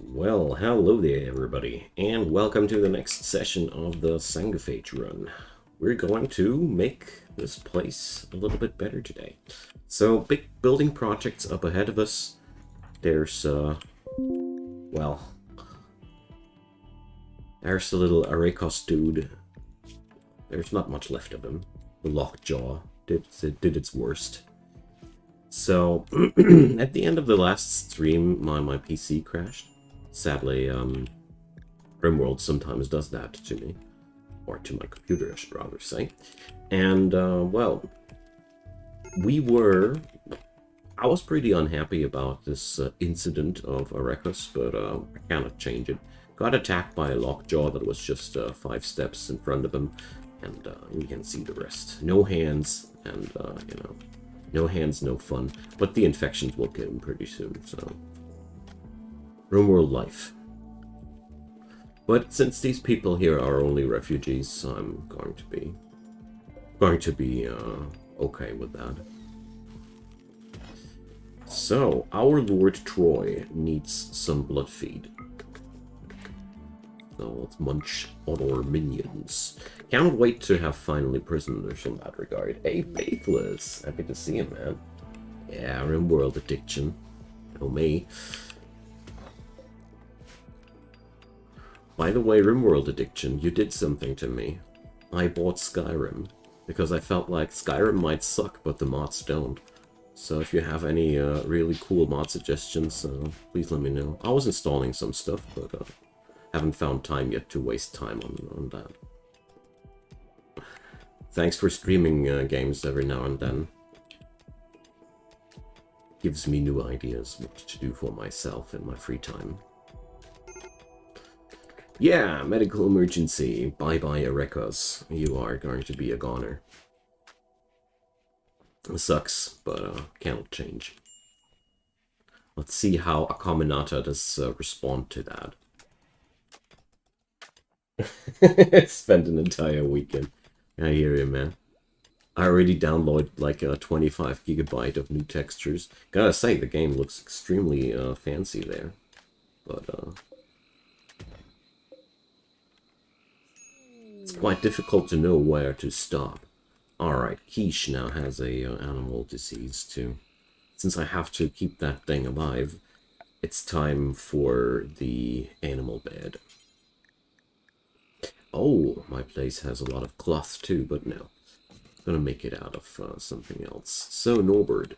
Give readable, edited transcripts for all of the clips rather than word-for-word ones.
Well, hello there everybody, and welcome to the next session of the Sanguophage run. We're going to make this place a little bit better today. So, big building projects up ahead of us. There's, well, there's the little Arekos dude. There's not much left of him. The Lockjaw did its worst. So, at the end of the last stream, my PC crashed. Sadly, RIMWORLD sometimes does that to me. Or to my computer, I should rather say. And, well, I was pretty unhappy about this incident of Arekos, but I cannot change it. Got attacked by a Lockjaw that was just 5 steps in front of him, and you can see the rest. No hands, and, you know, no hands, no fun. But the infections will get him pretty soon, so... RIMWORLD life. But since these people here are only refugees, I'm going to be okay with that. So, our Lord Troy needs some blood feed. So let's munch on our minions. Can't wait to have finally prisoners in that regard. Hey, Faithless! Happy to see you, man. Yeah, RIMWORLD addiction. Know me. By the way, RIMWORLD addiction, you did something to me. I bought Skyrim, because I felt like Skyrim might suck, but the mods don't. So if you have any really cool mod suggestions, please let me know. I was installing some stuff, but haven't found time yet to waste time on that. Thanks for streaming games every now and then. Gives me new ideas what to do for myself in my free time. Yeah, medical emergency. Bye-bye, Arekos. You are going to be a goner. It sucks, but cannot change. Let's see how Akaminata does respond to that. Spent an entire weekend. I hear you, man. I already downloaded like a 25 gigabyte of new textures. Gotta say, the game looks extremely fancy there. But, it's quite difficult to know where to stop. Alright, Quiche now has a animal disease too. Since I have to keep that thing alive, it's time for the animal bed. Oh, my place has a lot of cloth too, but no. I'm gonna make it out of something else. So, Norbert,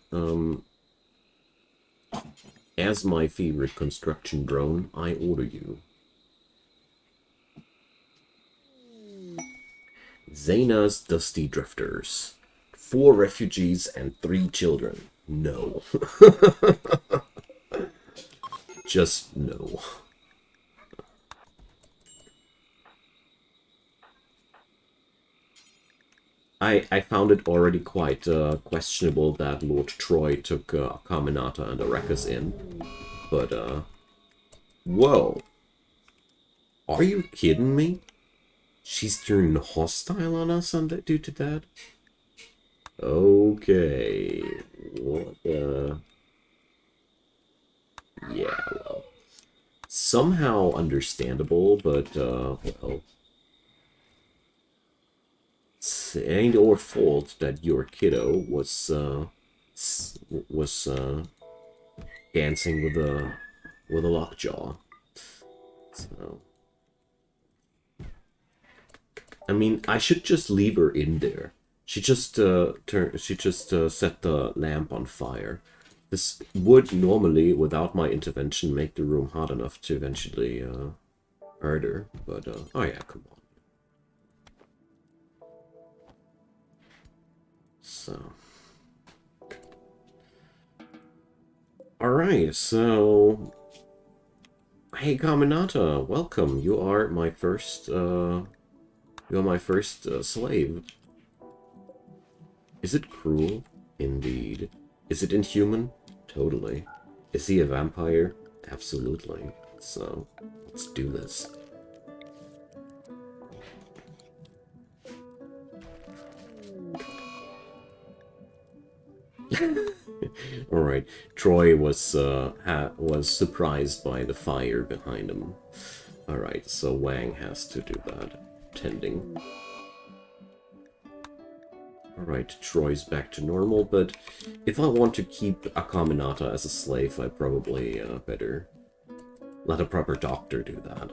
as my favorite construction drone, I order you. Zaina's Dusty Drifters. 4 refugees and 3 children. No. Just no. I found it already quite questionable that Lord Troy took Akaminata and Arekos in. But, whoa. Are you kidding me? She's turned hostile on us due to that? Okay. What the... Yeah, well. Somehow understandable, but, well... It ain't your fault that your kiddo was dancing with a lockjaw. So... I mean, I should just leave her in there. She just set the lamp on fire. This would normally, without my intervention, make the room hot enough to eventually hurt her. But oh yeah, come on. So, all right. So, hey, Kaminata, welcome. You are my first. You're my first slave. Is it cruel? Indeed. Is it inhuman? Totally. Is he a vampire? Absolutely. So, let's do this. All right. Troy was surprised by the fire behind him. All right, so Wang has to do that tending. All right, Troy's back to normal, but if I want to keep Akaminata as a slave, I probably better let a proper doctor do that.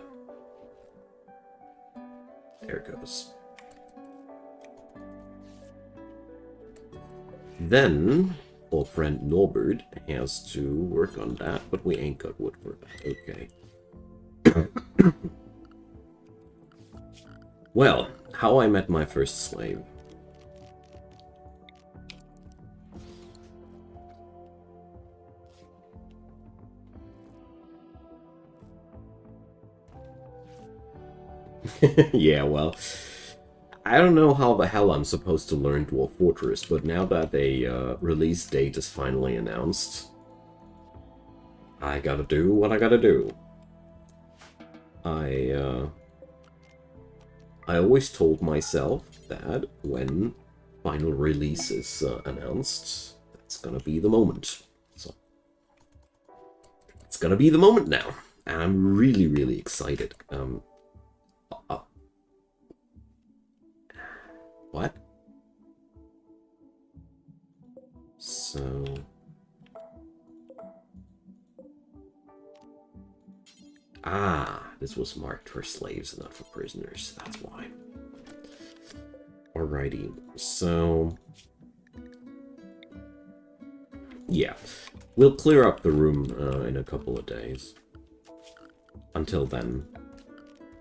There it goes. Then, old friend Norbert has to work on that, but we ain't got wood for that. Okay. Well, how I met my first slave. Yeah, well, I don't know how the hell I'm supposed to learn Dwarf Fortress, but now that a release date is finally announced, I gotta do what I gotta do. I always told myself that when final release is announced, that's gonna be the moment. So, it's gonna be the moment now, and I'm really, really excited. What? So... Ah, this was marked for slaves and not for prisoners. That's why. Alrighty, so... Yeah, we'll clear up the room in a couple of days. Until then,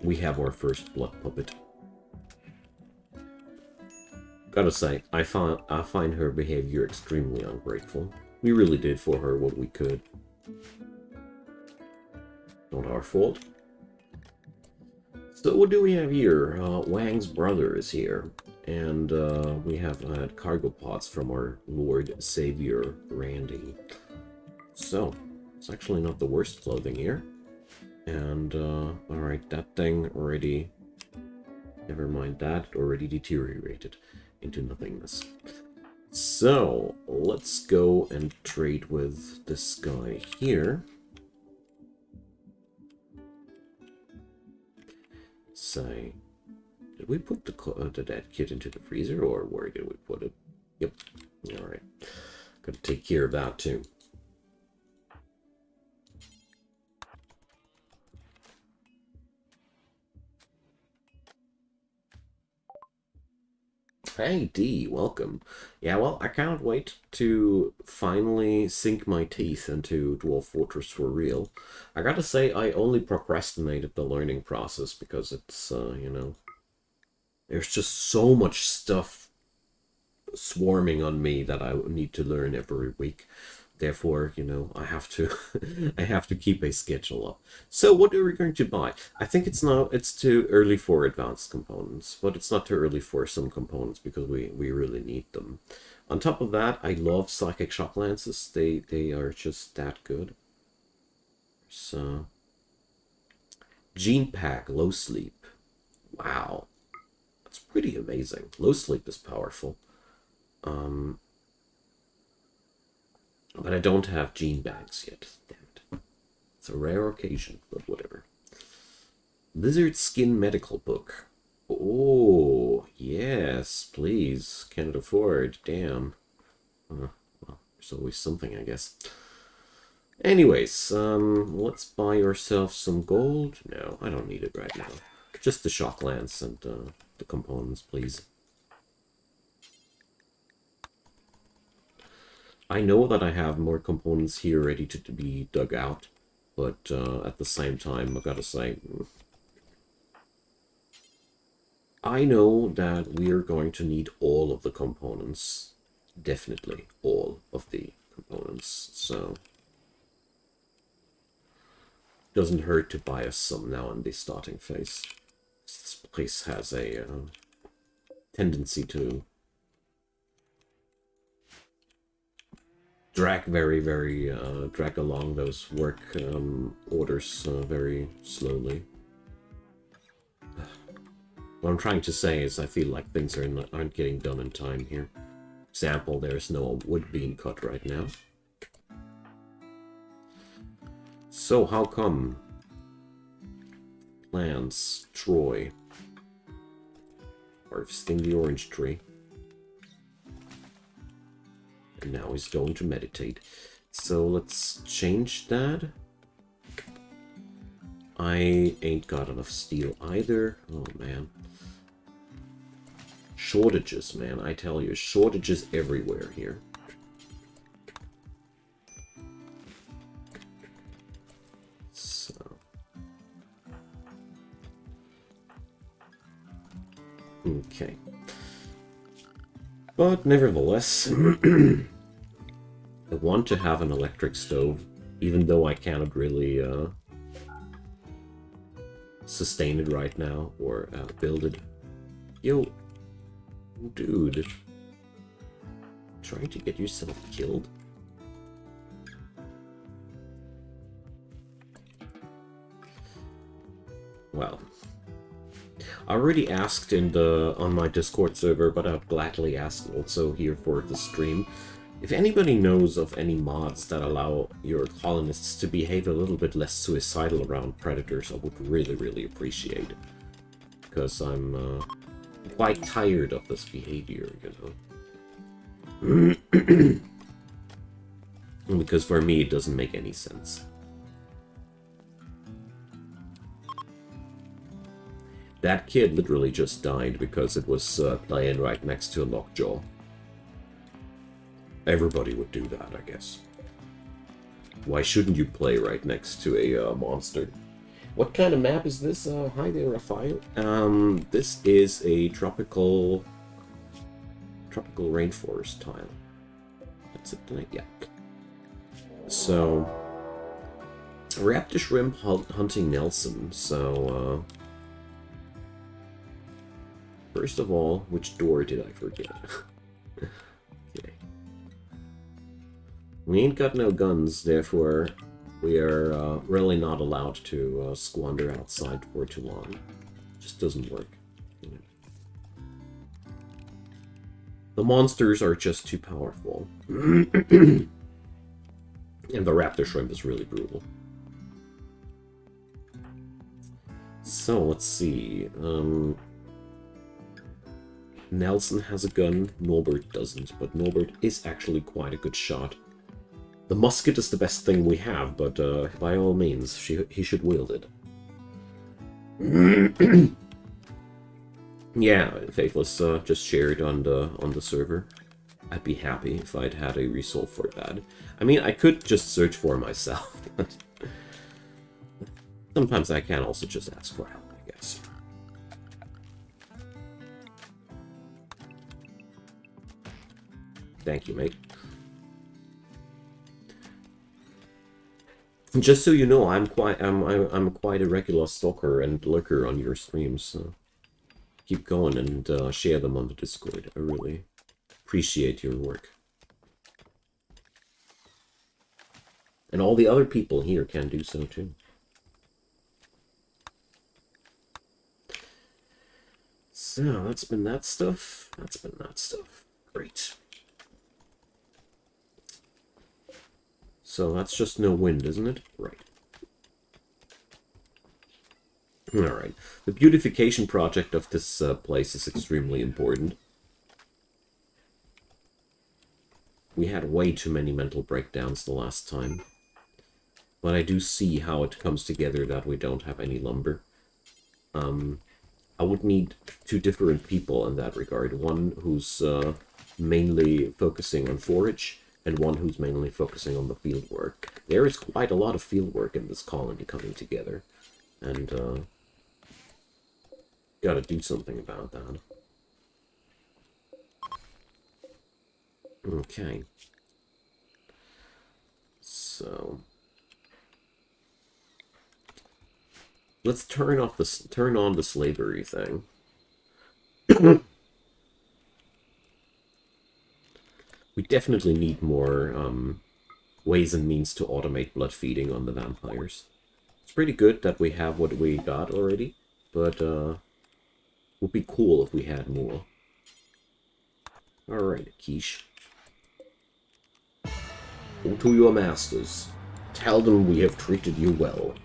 we have our first blood puppet. Gotta say, I find her behavior extremely ungrateful. We really did for her what we could. Not our fault. So what do we have here? Wang's brother is here. And we have had cargo pods from our Lord Savior, Randy. So, it's actually not the worst clothing here. And, alright, that thing already... Never mind, that already deteriorated into nothingness. So, let's go and trade with this guy here. Say, did we put the dead kit into the freezer, or where did we put it? Yep. Alright. Gotta take care of that too. Hey, D, welcome. Yeah, well, I can't wait to finally sink my teeth into Dwarf Fortress for real. I gotta say, I only procrastinated the learning process because it's, you know, there's just so much stuff swarming on me that I need to learn every week. Therefore, you know, I have to I have to keep a schedule up. So what are we going to buy? I think it's too early for advanced components, but it's not too early for some components because we really need them. On top of that, I love psychic shock lances. They are just that good. So Gene Pack, low sleep. Wow. That's pretty amazing. Low sleep is powerful. But I don't have gene bags yet. Damn it. It's a rare occasion, but whatever. Lizard Skin Medical Book. Oh, yes, please. Can't afford. Damn. Well, there's always something, I guess. Anyways, let's buy ourselves some gold. No, I don't need it right now. Just the shock lance and the components, please. I know that I have more components here ready to be dug out, but at the same time, I've got to say, I know that we are going to need all of the components. Definitely all of the components, so doesn't hurt to buy us some now in the starting phase. This place has a tendency to drag drag along those work orders very slowly. What I'm trying to say is I feel like things aren't getting done in time here. Example, there's no wood being cut right now. So how come plants, Troy, harvesting the orange tree, and now he's going to meditate. So let's change that. I ain't got enough steel either. Oh man. Shortages, man, I tell you, shortages everywhere here. So. Okay. But nevertheless, I want to have an electric stove, even though I cannot really sustain it right now, or build it. Yo, dude. Trying to get yourself killed? Well, I already asked on my Discord server, but I'd gladly ask also here for the stream. If anybody knows of any mods that allow your colonists to behave a little bit less suicidal around predators, I would really, really appreciate it. Because I'm quite tired of this behavior, you know. Because for me, it doesn't make any sense. That kid literally just died because it was playing right next to a lockjaw. Everybody would do that, I guess. Why shouldn't you play right next to a monster? What kind of map is this? Hi there, Raphael. This is a tropical rainforest tile. That's it, yeah. So, Raptor Shrimp hunting Nelson. So, first of all, which door did I forget? Okay. We ain't got no guns, therefore we are really not allowed to squander outside for too long. Just doesn't work. You know. The monsters are just too powerful. And the raptor shrimp is really brutal. So, let's see. Nelson has a gun, Norbert doesn't, but Norbert is actually quite a good shot. The musket is the best thing we have, but by all means, he should wield it. Yeah, Faithless just shared on the server. I'd be happy if I'd had a resolve for that. I mean, I could just search for myself, but sometimes I can also just ask for help, I guess. Thank you, mate. Just so you know, I'm quite a regular stalker and lurker on your streams. So keep going and share them on the Discord. I really appreciate your work. And all the other people here can do so too. So that's been that stuff. That's been that stuff. Great. So that's just no wind, isn't it? Right. Alright. The beautification project of this place is extremely important. We had way too many mental breakdowns the last time. But I do see how it comes together that we don't have any lumber. I would need two different people in that regard. One who's mainly focusing on forage, and one who's mainly focusing on the field work. There is quite a lot of field work in this colony coming together, and gotta do something about that. Okay. So let's turn on the slavery thing. We definitely need more ways and means to automate blood feeding on the vampires. It's pretty good that we have what we got already, but would be cool if we had more. Alright, Quiche. Go to your masters. Tell them we have treated you well.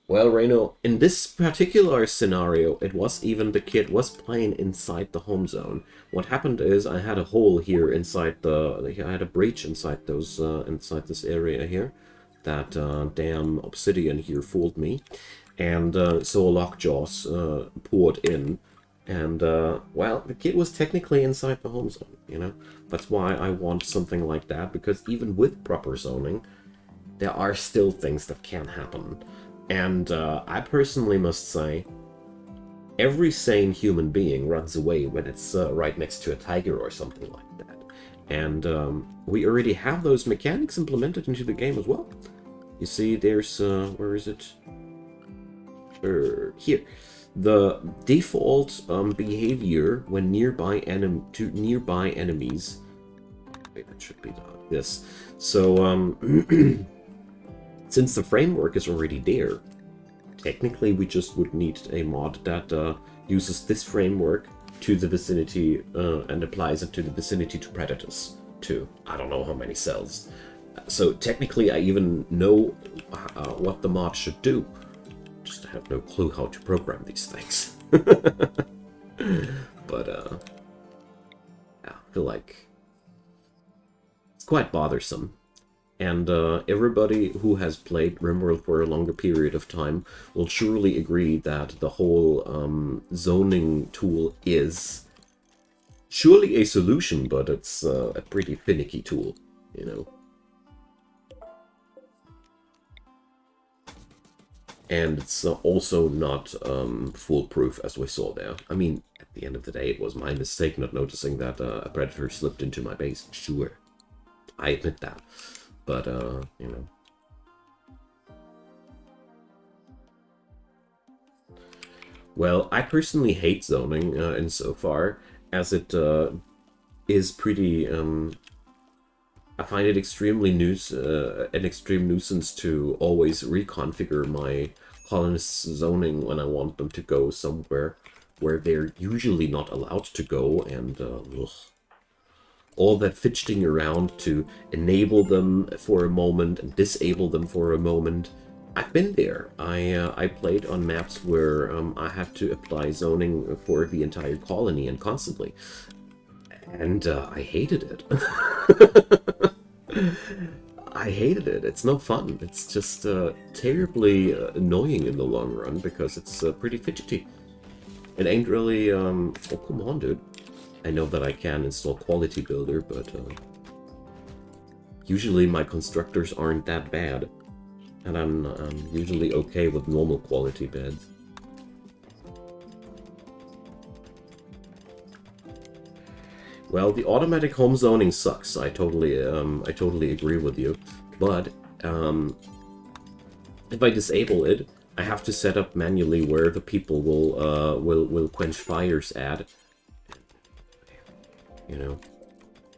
Well, Reno, in this particular scenario, it was even the kid was playing inside the home zone. What happened is I had a hole here inside I had a breach inside those, inside this area here. That damn obsidian here fooled me. And so lockjaws poured in. And, well, the kid was technically inside the home zone, you know? That's why I want something like that, because even with proper zoning, there are still things that can happen. And I personally must say, every sane human being runs away when it's right next to a tiger or something like that. And we already have those mechanics implemented into the game as well. You see, there's, where is it? Here. The default behavior when nearby enemies. Wait, that should be this. So, since the framework is already there, technically we just would need a mod that uses this framework to the vicinity and applies it to the vicinity to predators, to I don't know how many cells. So technically I even know what the mod should do, just have no clue how to program these things. But yeah, I feel like it's quite bothersome. And everybody who has played RimWorld for a longer period of time will surely agree that the whole zoning tool is surely a solution, but it's a pretty finicky tool, you know. And it's also not foolproof, as we saw there. I mean, at the end of the day, it was my mistake not noticing that a predator slipped into my base. Sure, I admit that. But, you know. Well, I personally hate zoning insofar as it is pretty... I find it extremely an extreme nuisance to always reconfigure my colonists' zoning when I want them to go somewhere where they're usually not allowed to go, and ugh. All that fidgeting around to enable them for a moment and disable them for a moment. I've been there. I played on maps where I had to apply zoning for the entire colony and constantly. And I hated it. I hated it. It's no fun. It's just terribly annoying in the long run because it's pretty fidgety. It ain't really... oh, come on, dude. I know that I can install Quality Builder, but usually my constructors aren't that bad. And I'm usually okay with normal quality beds. Well, the automatic home zoning sucks. I totally agree with you. But if I disable it, I have to set up manually where the people will quench fires at. You know,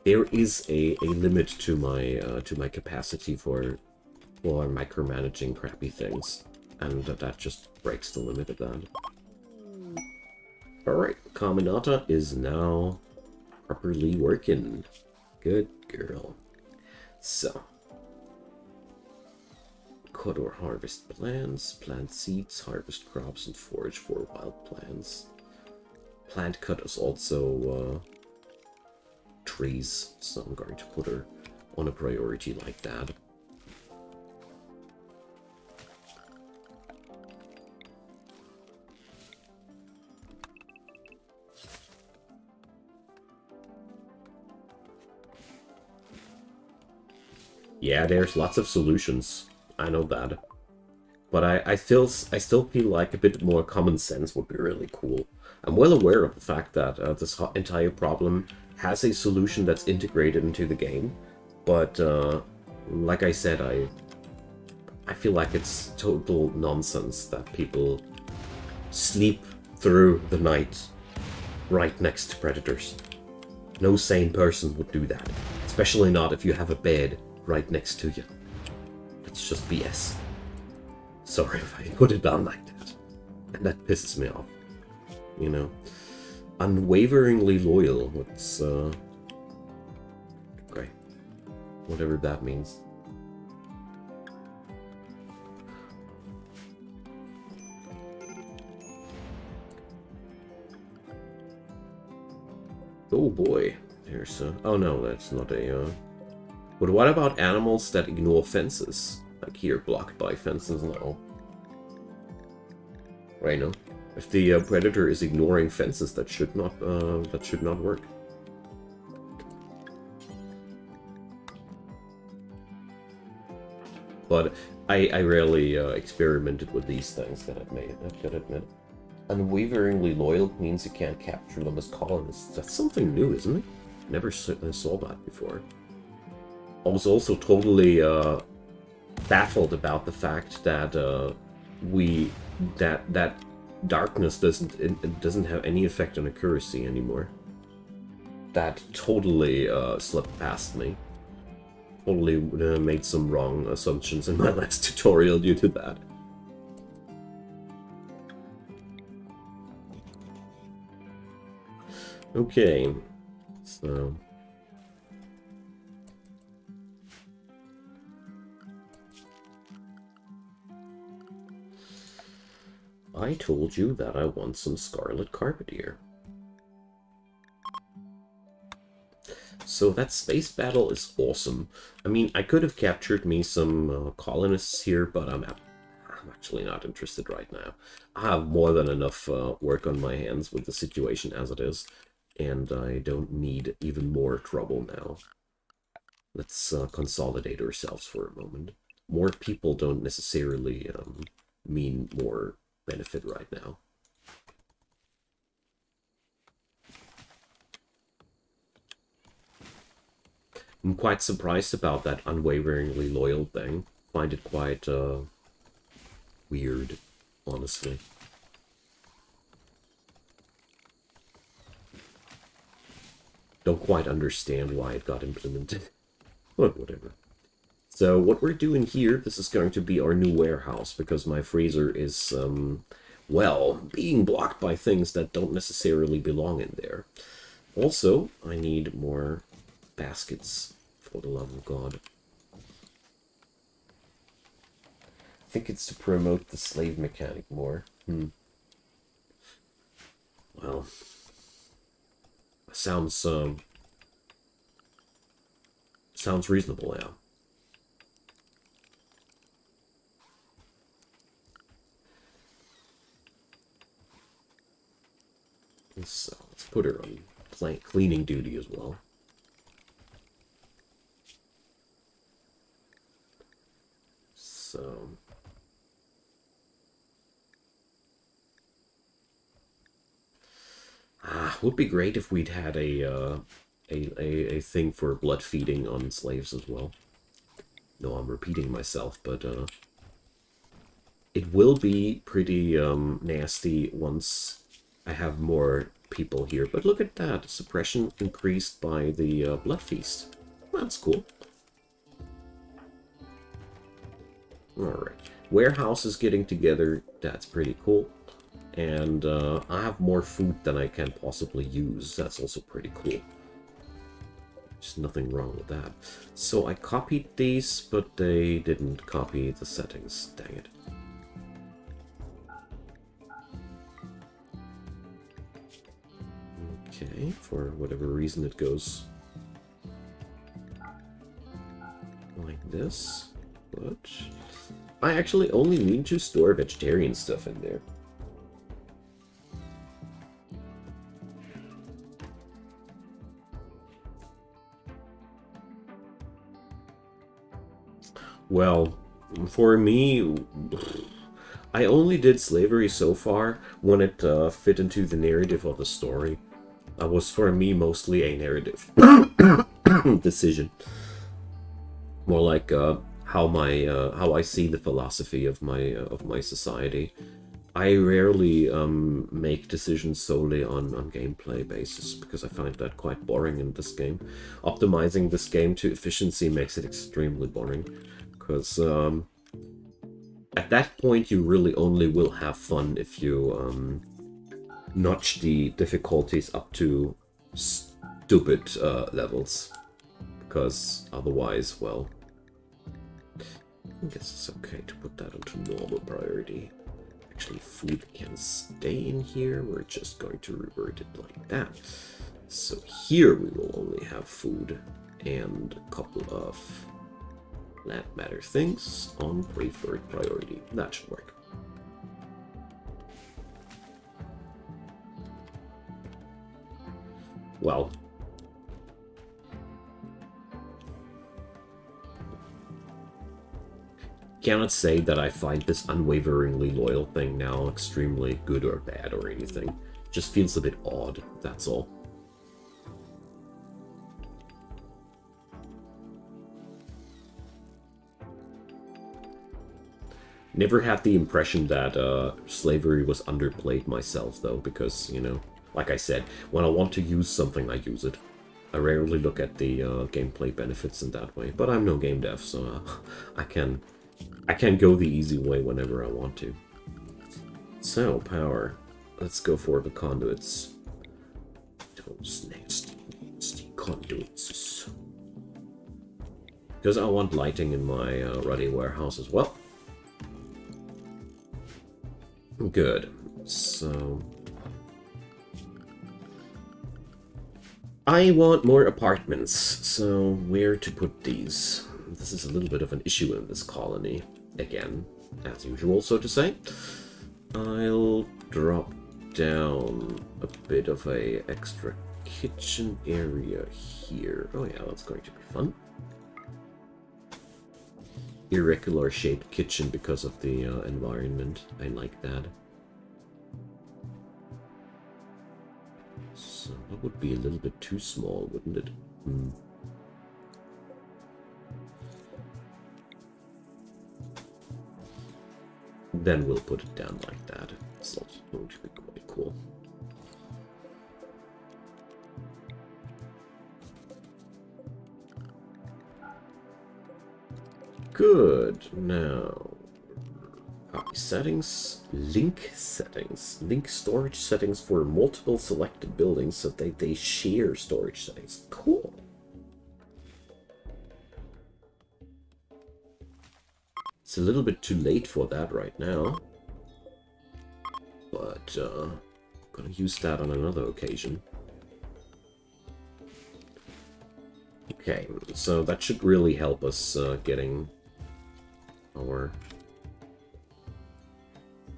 there is a limit to my capacity for micromanaging crappy things, and that just breaks the limit of that. All right, Caminata is now properly working. Good girl. So, cut or harvest plants, plant seeds, harvest crops, and forage for wild plants. Plant cut is also trees, so I'm going to put her on a priority like that. Yeah, there's lots of solutions. I know that. But I still feel like a bit more common sense would be really cool. I'm well aware of the fact that this entire problem has a solution that's integrated into the game, but like I said, I feel like it's total nonsense that people sleep through the night right next to predators. No sane person would do that, especially not if you have a bed right next to you. It's just BS. Sorry if I put it down like that. And that pisses me off, you know. Unwaveringly loyal, what's, okay. Whatever that means. Oh boy, there's oh no, that's not a, but what about animals that ignore fences? Like here, blocked by fences now. Right, no? If the predator is ignoring fences, that should not work. But I rarely experimented with these things, I've gotta admit. Unwaveringly loyal means you can't capture them as colonists. That's something new, isn't it? Never saw that before. I was also totally baffled about the fact that that darkness doesn't have any effect on accuracy anymore. That totally slipped past me. Totally made some wrong assumptions in my last tutorial due to that. Okay, so I told you that I want some scarlet carpet here. So that space battle is awesome. I mean, I could have captured me some colonists here, but I'm actually not interested right now. I have more than enough work on my hands with the situation as it is, and I don't need even more trouble now. Let's consolidate ourselves for a moment. More people don't necessarily mean more benefit right now. I'm quite surprised about that unwaveringly loyal thing. Find it quite weird, honestly. Don't quite understand why it got implemented. But whatever. So what we're doing here, this is going to be our new warehouse, because my freezer is, well, being blocked by things that don't necessarily belong in there. Also, I need more baskets, for the love of God. I think it's to promote the slave mechanic more. Well, sounds sounds reasonable, yeah. So let's put her on cleaning duty as well. So would be great if we'd had a thing for blood feeding on slaves as well. No, I'm repeating myself, but it will be pretty nasty once I have more people here. But look at that, suppression increased by the blood feast. That's cool. Alright, warehouse is getting together. That's pretty cool. And I have more food than I can possibly use. That's also pretty cool. There's nothing wrong with that. So I copied these, but they didn't copy the settings. Dang it. Okay, for whatever reason it goes like this. But I actually only need to store vegetarian stuff in there. Well, for me, I only did slavery so far when it fit into the narrative of the story. That was, for me, mostly a narrative decision. More like how I see the philosophy of my society. I rarely make decisions solely on gameplay basis, because I find that quite boring in this game. Optimizing this game to efficiency makes it extremely boring. Because At that point, you really only will have fun if you notch the difficulties up to stupid levels. Because otherwise, well, I guess it's okay to put that onto normal priority. Actually, food can stay in here. We're just going to revert it like that. So here we will only have food and a couple of land matter things on preferred priority. That should work. Well, cannot say that I find this unwaveringly loyal thing now extremely good or bad or anything. Just feels a bit odd, that's all. Never had the impression that slavery was underplayed myself, though, because, you know, like I said, when I want to use something, I use it. I rarely look at the gameplay benefits in that way, but I'm no game dev, so I can go the easy way whenever I want to. So, power. Let's go for the conduits. Those nasty conduits. Because I want lighting in my ruddy warehouse as well. Good. So I want more apartments. So where to put these? This is a little bit of an issue in this colony. Again, as usual, so to say. I'll drop down a bit of a extra kitchen area here. Oh yeah, that's going to be fun. Irregular shaped kitchen because of the environment. I like that. So that would be a little bit too small, wouldn't it? Then we'll put it down like that. It's also going to be quite cool. Good. Now, copy settings, link storage settings for multiple selected buildings so they share storage settings. Cool. It's a little bit too late for that right now, but I'm gonna use that on another occasion. Okay, so that should really help us getting our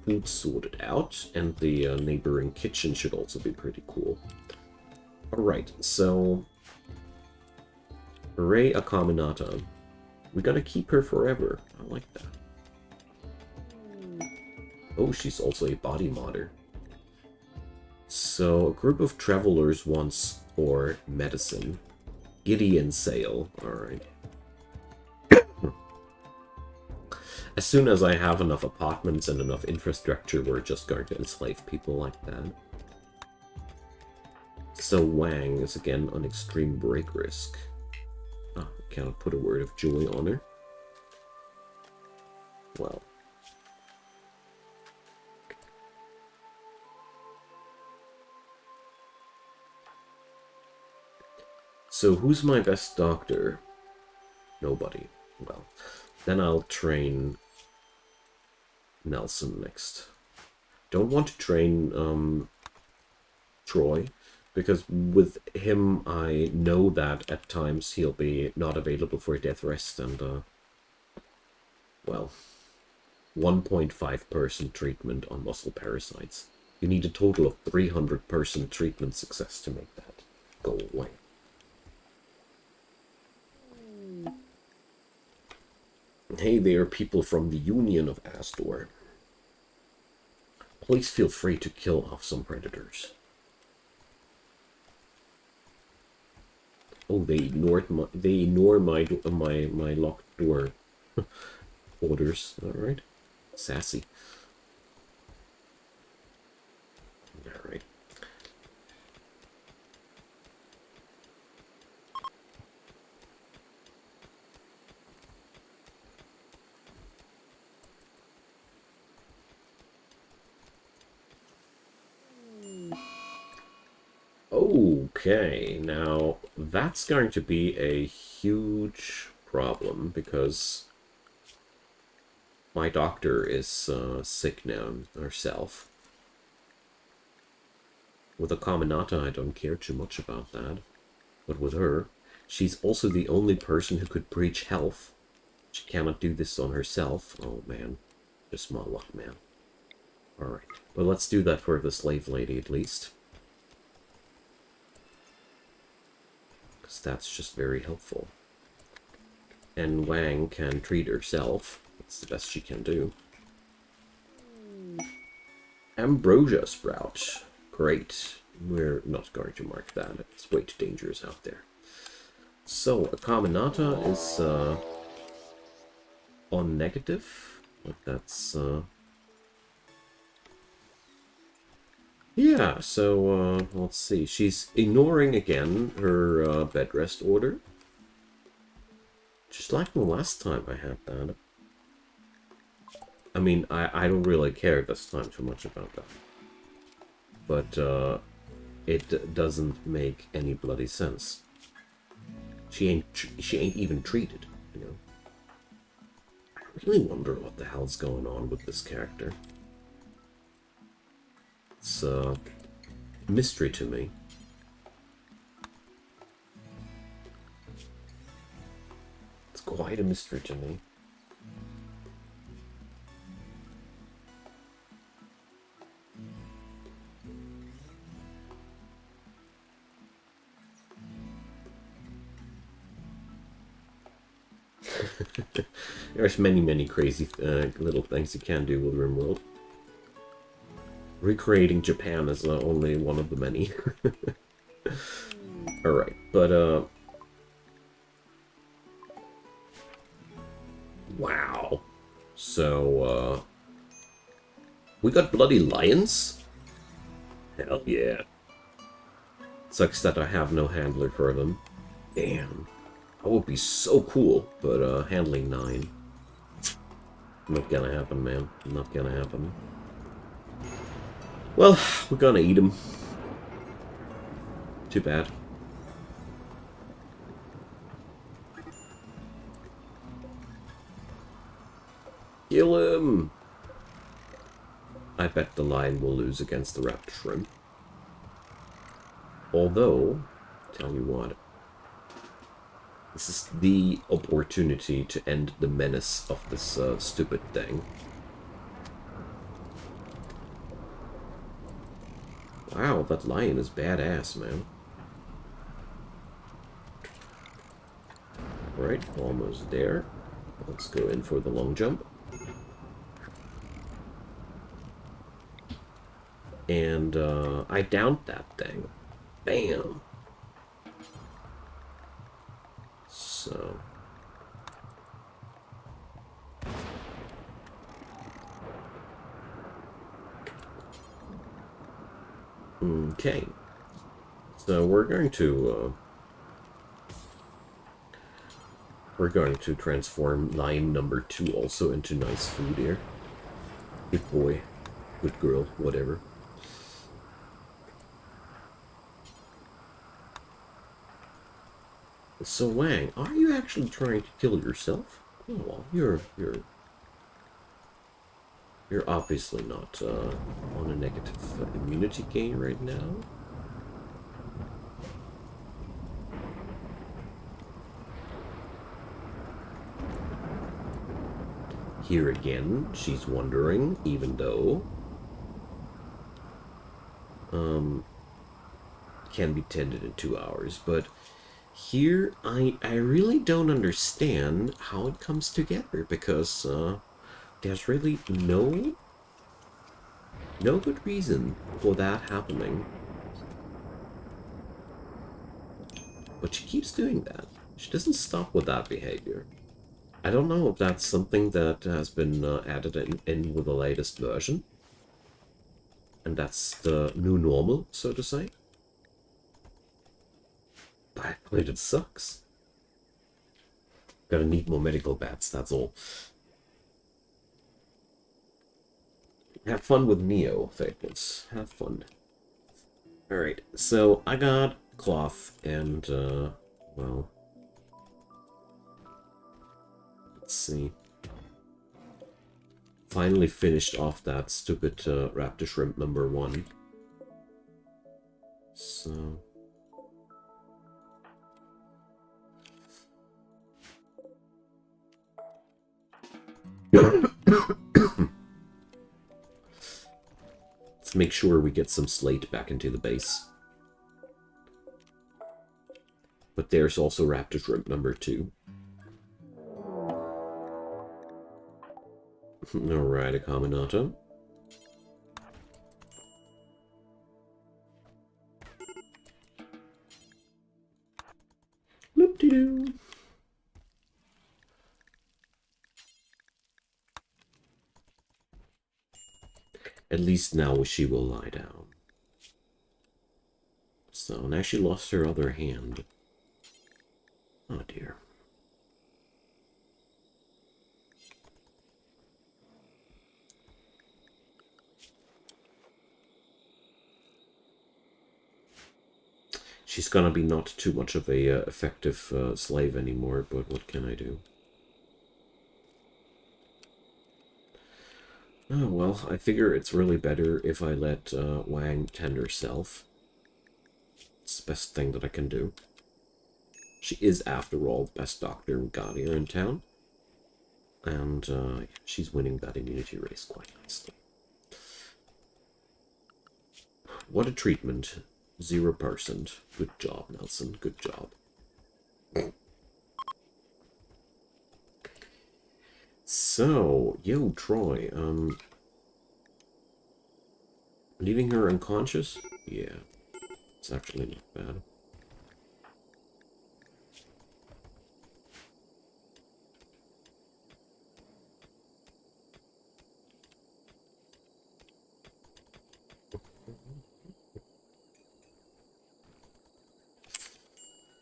food sorted out, and the neighboring kitchen should also be pretty cool. Alright, so Ray Akaminata. We're gonna keep her forever. I like that. Oh, she's also a body modder. So, a group of travelers wants or medicine. Gideon Sale. Alright. As soon as I have enough apartments and enough infrastructure, we're just going to enslave people like that. So Wang is again on extreme break risk. Ah, cannot put a word of joy on her. Well. So who's my best doctor? Nobody. Well, then I'll train Nelson next. Don't want to train Troy, because with him I know that at times he'll be not available for death rest, and well, 1.5 person treatment on muscle parasites. You need a total of 300 person treatment success to make that go away. Hey there, people from the Union of Astor. Please feel free to kill off some predators. Oh, they ignore my locked door orders. All right, sassy. All right. Okay, now that's going to be a huge problem because my doctor is sick now herself. With a Caminata, I don't care too much about that. But with her, she's also the only person who could breach health. She cannot do this on herself. Oh, man. Just my luck, man. Alright. But let's do that for the slave lady, at least. Because that's just very helpful. And Wang can treat herself. That's the best she can do. Ambrosia Sprout. Great. We're not going to mark that. It's way too dangerous out there. So, a Caminata is on negative. But that's... yeah, so let's see. She's ignoring again her bed rest order. Just like the last time I had that. I mean, I don't really care this time too much about that. But it doesn't make any bloody sense. She ain't even treated, you know. I really wonder what the hell's going on with this character. It's a mystery to me. It's quite a mystery to me. There's many crazy little things you can do with RimWorld. Recreating Japan is only one of the many. Alright, but wow. So, we got bloody lions? Hell yeah. Sucks that I have no handler for them. Damn. That would be so cool, but handling 9. Not gonna happen, man. Not gonna happen. Well, we're gonna eat him. Too bad. Kill him! I bet the lion will lose against the raptor shrimp. Although, tell you what. This is the opportunity to end the menace of this stupid thing. Wow, that lion is badass, man. Right, almost there. Let's go in for the long jump. And I downed that thing. Bam! So... okay. So we're going to transform lion number 2 also into nice food here. Good boy, good girl, whatever. So Wang, are you actually trying to kill yourself? Oh, well, you're obviously not on a negative immunity gain right now. Here again, she's wondering, even though can be tended in 2 hours, but here I really don't understand how it comes together, because there's really no good reason for that happening. But she keeps doing that. She doesn't stop with that behavior. I don't know if that's something that has been added in with the latest version. And that's the new normal, so to say. But I find it sucks. Gotta need more medical bats, that's all. Have fun with Neo, Faithless. Have fun. Alright, so I got cloth and, well, let's see. Finally finished off that stupid raptor shrimp number 1. So... let's make sure we get some slate back into the base. But there's also raptor shrimp number 2. Alright, a Caminata. Loop-de-doo. At least now she will lie down. So, now she lost her other hand. Oh dear. She's gonna be not too much of a effective slave anymore, but what can I do? Oh, well, I figure it's really better if I let Wang tend herself. It's the best thing that I can do. She is, after all, the best doctor and Guardian in town. And she's winning that immunity race quite nicely. What a treatment. 0%. Good job, Nelson. Good job. So, yo, Troy, leaving her unconscious? Yeah, it's actually not bad.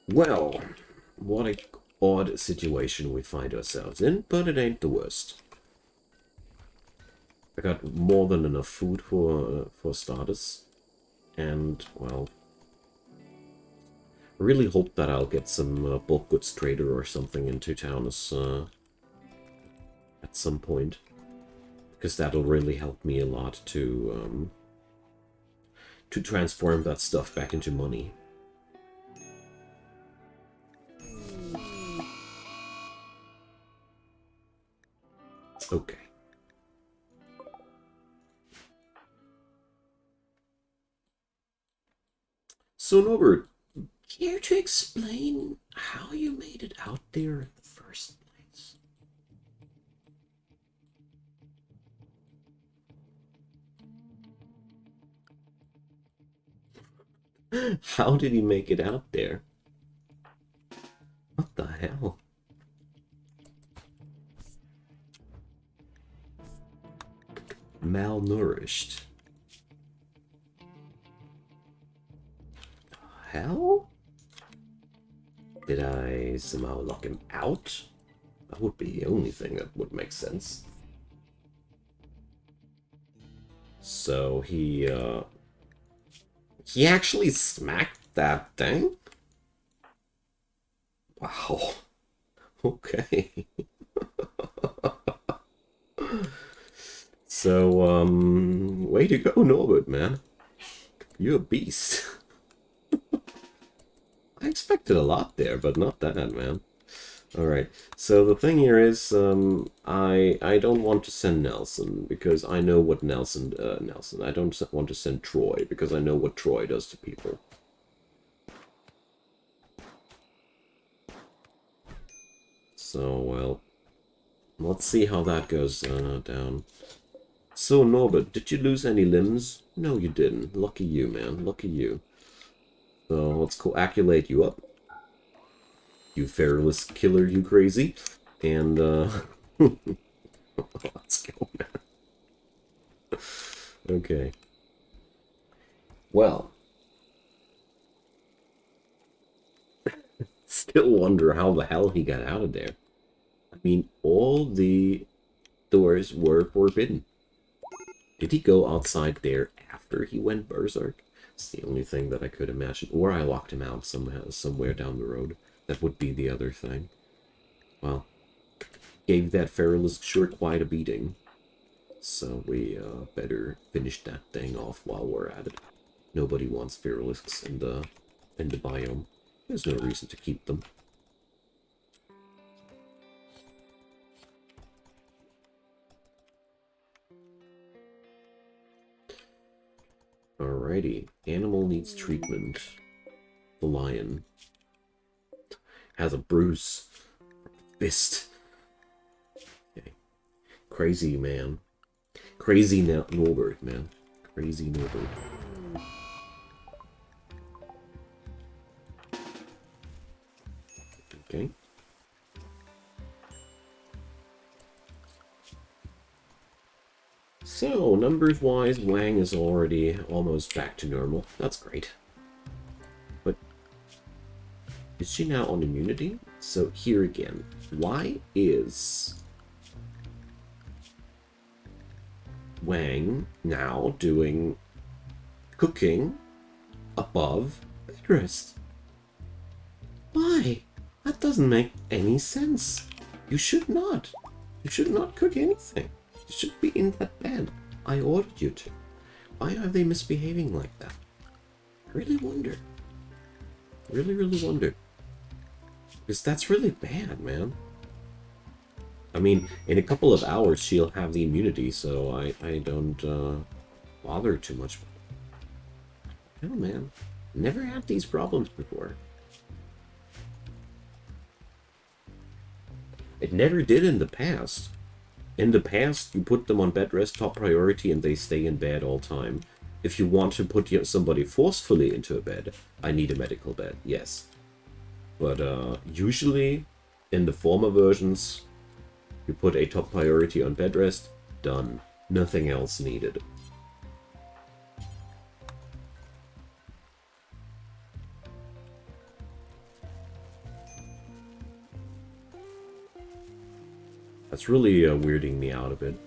Well, what a odd situation we find ourselves in, but it ain't the worst. I got more than enough food for starters, and, well, I really hope that I'll get some bulk goods trader or something into town at some point, because that'll really help me a lot to transform that stuff back into money. Okay. So, Norbert, care to explain how you made it out there in the first place? How did he make it out there? What the hell? Malnourished. Hell? Did I somehow lock him out? That would be the only thing that would make sense. So he actually smacked that thing? Wow. Okay. So, way to go, Norbert, man. You're a beast. I expected a lot there, but not that, man. Alright, so the thing here is, I don't want to send Nelson, because I know what Nelson, I don't want to send Troy, because I know what Troy does to people. So, well, let's see how that goes down. So, Norbert, did you lose any limbs? No, you didn't. Lucky you, man. Lucky you. So, let's coagulate you up. You fearless killer, you crazy. And, let's go, man. Okay. Well. Still wonder how the hell he got out of there. I mean, all the doors were forbidden. Did he go outside there after he went berserk? It's the only thing that I could imagine. Or I locked him out somewhere down the road. That would be the other thing. Well, gave that Feralisk sure quite a beating. So we better finish that thing off while we're at it. Nobody wants Feralisks in the biome. There's no reason to keep them. Alrighty. Animal needs treatment. The lion has a bruise. Fist. Okay. Crazy man. Crazy Norbert, man. Crazy Norbert. Okay. So, numbers-wise, Wang is already almost back to normal. That's great. But is she now on immunity? So, here again. Why is Wang now doing cooking above bed rest? Why? That doesn't make any sense. You should not. You should not cook anything. You should be in that bed. I ordered you to. Why are they misbehaving like that? I really wonder. Really, really wonder. Because that's really bad, man. I mean, in a couple of hours she'll have the immunity, so I don't bother too much. No, man. Never had these problems before. It never did in the past. In the past, you put them on bed rest, top priority, and they stay in bed all time. If you want to put somebody forcefully into a bed, I need a medical bed, yes. But usually, in the former versions, you put a top priority on bed rest, done. Nothing else needed. That's really weirding me out a bit.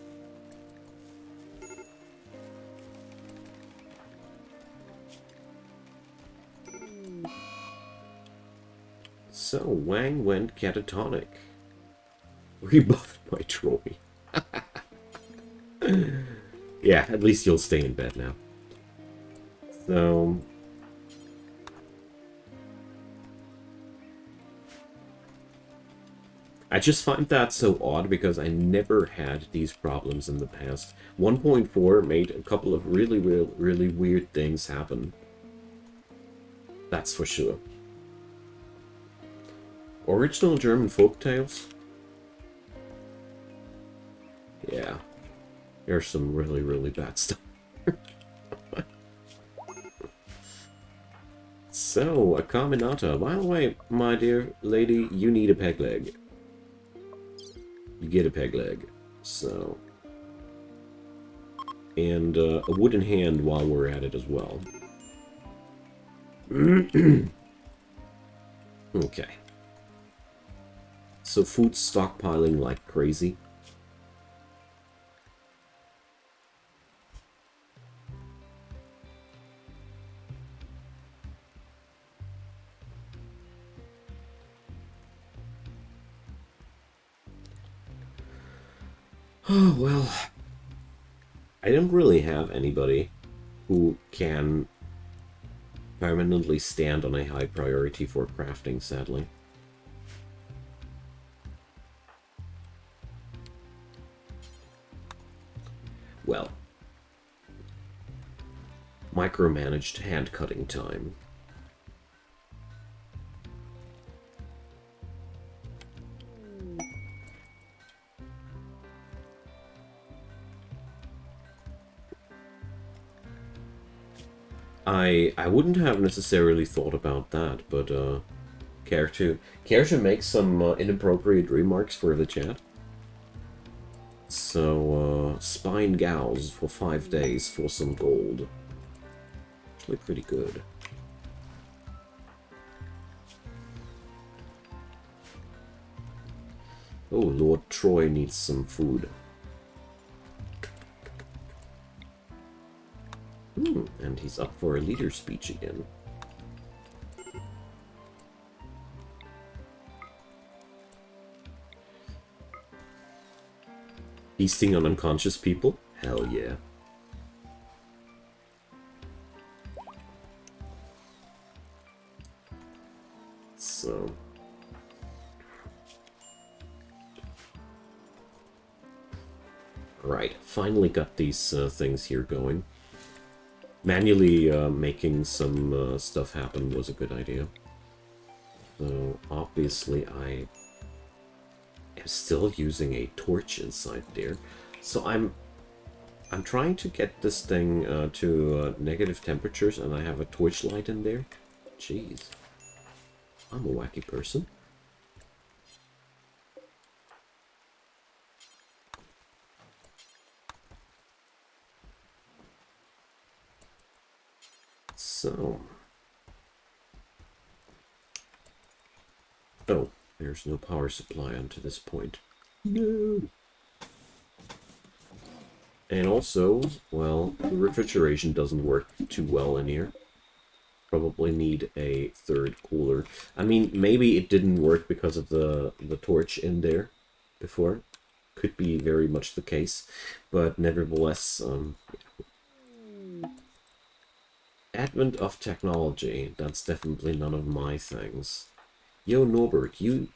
So, Wang went catatonic. Rebuffed by Troy. Yeah, at least you'll stay in bed now. So... I just find that so odd because I never had these problems in the past. 1.4 made a couple of really weird things happen. That's for sure. Original German folktales? Yeah. There's some really bad stuff. So, a Carminata. By the way, my dear lady, you need a peg leg. You get a peg leg. So. And a wooden hand while we're at it as well. Okay. So food stockpiling like crazy. Oh, well, I don't really have anybody who can permanently stand on a high priority for crafting, sadly. Well, micromanaged hand cutting time. I wouldn't have necessarily thought about that, but care to make some inappropriate remarks for the chat? So spine gauze for 5 days for some gold. Actually pretty good. Oh, Lord Troy needs some food. And he's up for a leader speech again. Feasting on unconscious people? Hell yeah. So... Right, finally got these things here going. Manually making some stuff happen was a good idea. So obviously I am still using a torch inside there. So I'm trying to get this thing to negative temperatures, and I have a torch light in there. Jeez, I'm a wacky person. So, oh, there's no power supply onto this point. No. And also, well, the refrigeration doesn't work too well in here. Probably need a third cooler. I mean, maybe it didn't work because of the torch in there before. Could be very much the case, but nevertheless, advent of technology, that's definitely none of my things. Yo, Norbert, you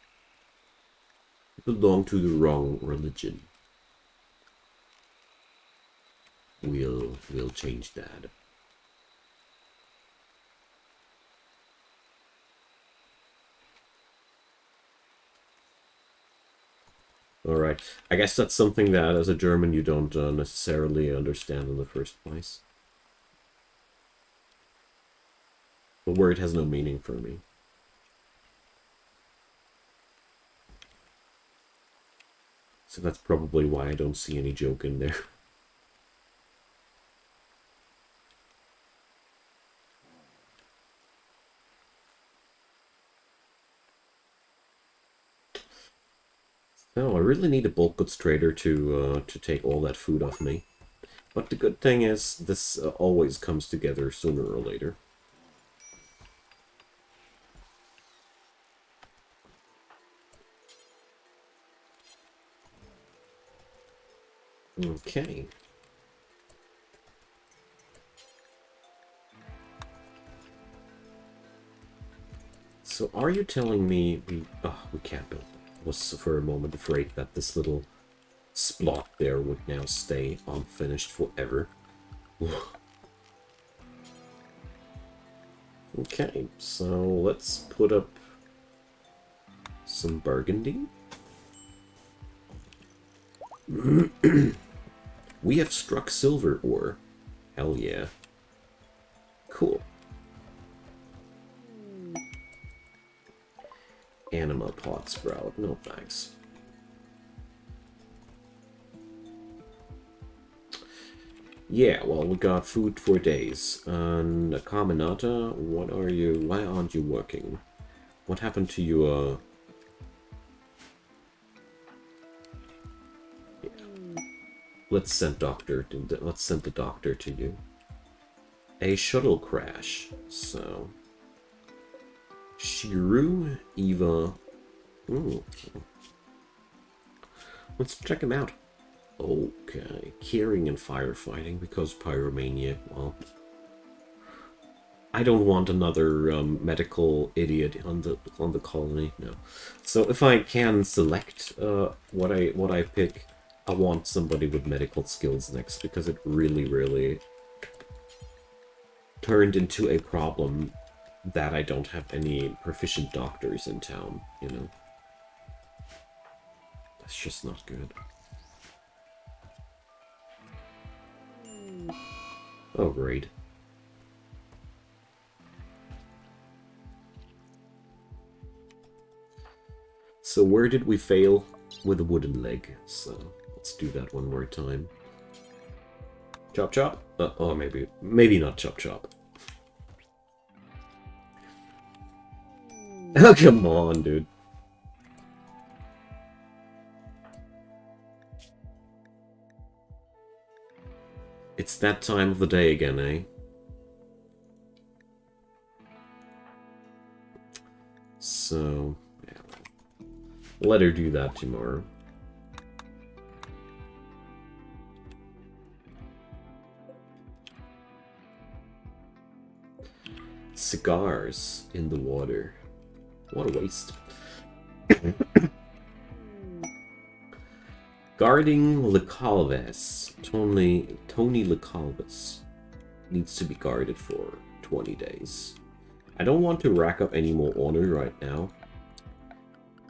belong to the wrong religion. We'll change that. Alright, I guess that's something that as a German you don't necessarily understand in the first place. The word has no meaning for me. So that's probably why I don't see any joke in there. No, I really need a bulk goods trader to take all that food off me. But the good thing is, this always comes together sooner or later. Okay. So are you telling me we can't build? I was for a moment afraid that this little splot there would now stay unfinished forever. Okay, so let's put up some burgundy. We have struck silver ore. Hell yeah. Cool. Anima pot sprout. No thanks. Yeah, well, we got food for days. And Carmenata, what are you... Why aren't you working? What happened to you, Yeah. Let's send the doctor to you. A shuttle crash. So... Shiru, Eva... Okay. Let's check him out. Okay, caring and firefighting, because pyromania, well... I don't want another medical idiot on the colony, no. So if I can select what I pick, I want somebody with medical skills next, because it really turned into a problem that I don't have any proficient doctors in town, you know. That's just not good. Oh, great. So where did we fail? With a wooden leg. So let's do that one more time. Chop chop? Oh, maybe not chop chop. Oh, come on, dude. It's that time of the day again, eh? Let her do that tomorrow. Cigars in the water. What a waste. Guarding Lecalves. Tony Lecalves needs to be guarded for 20 days. I don't want to rack up any more honor right now.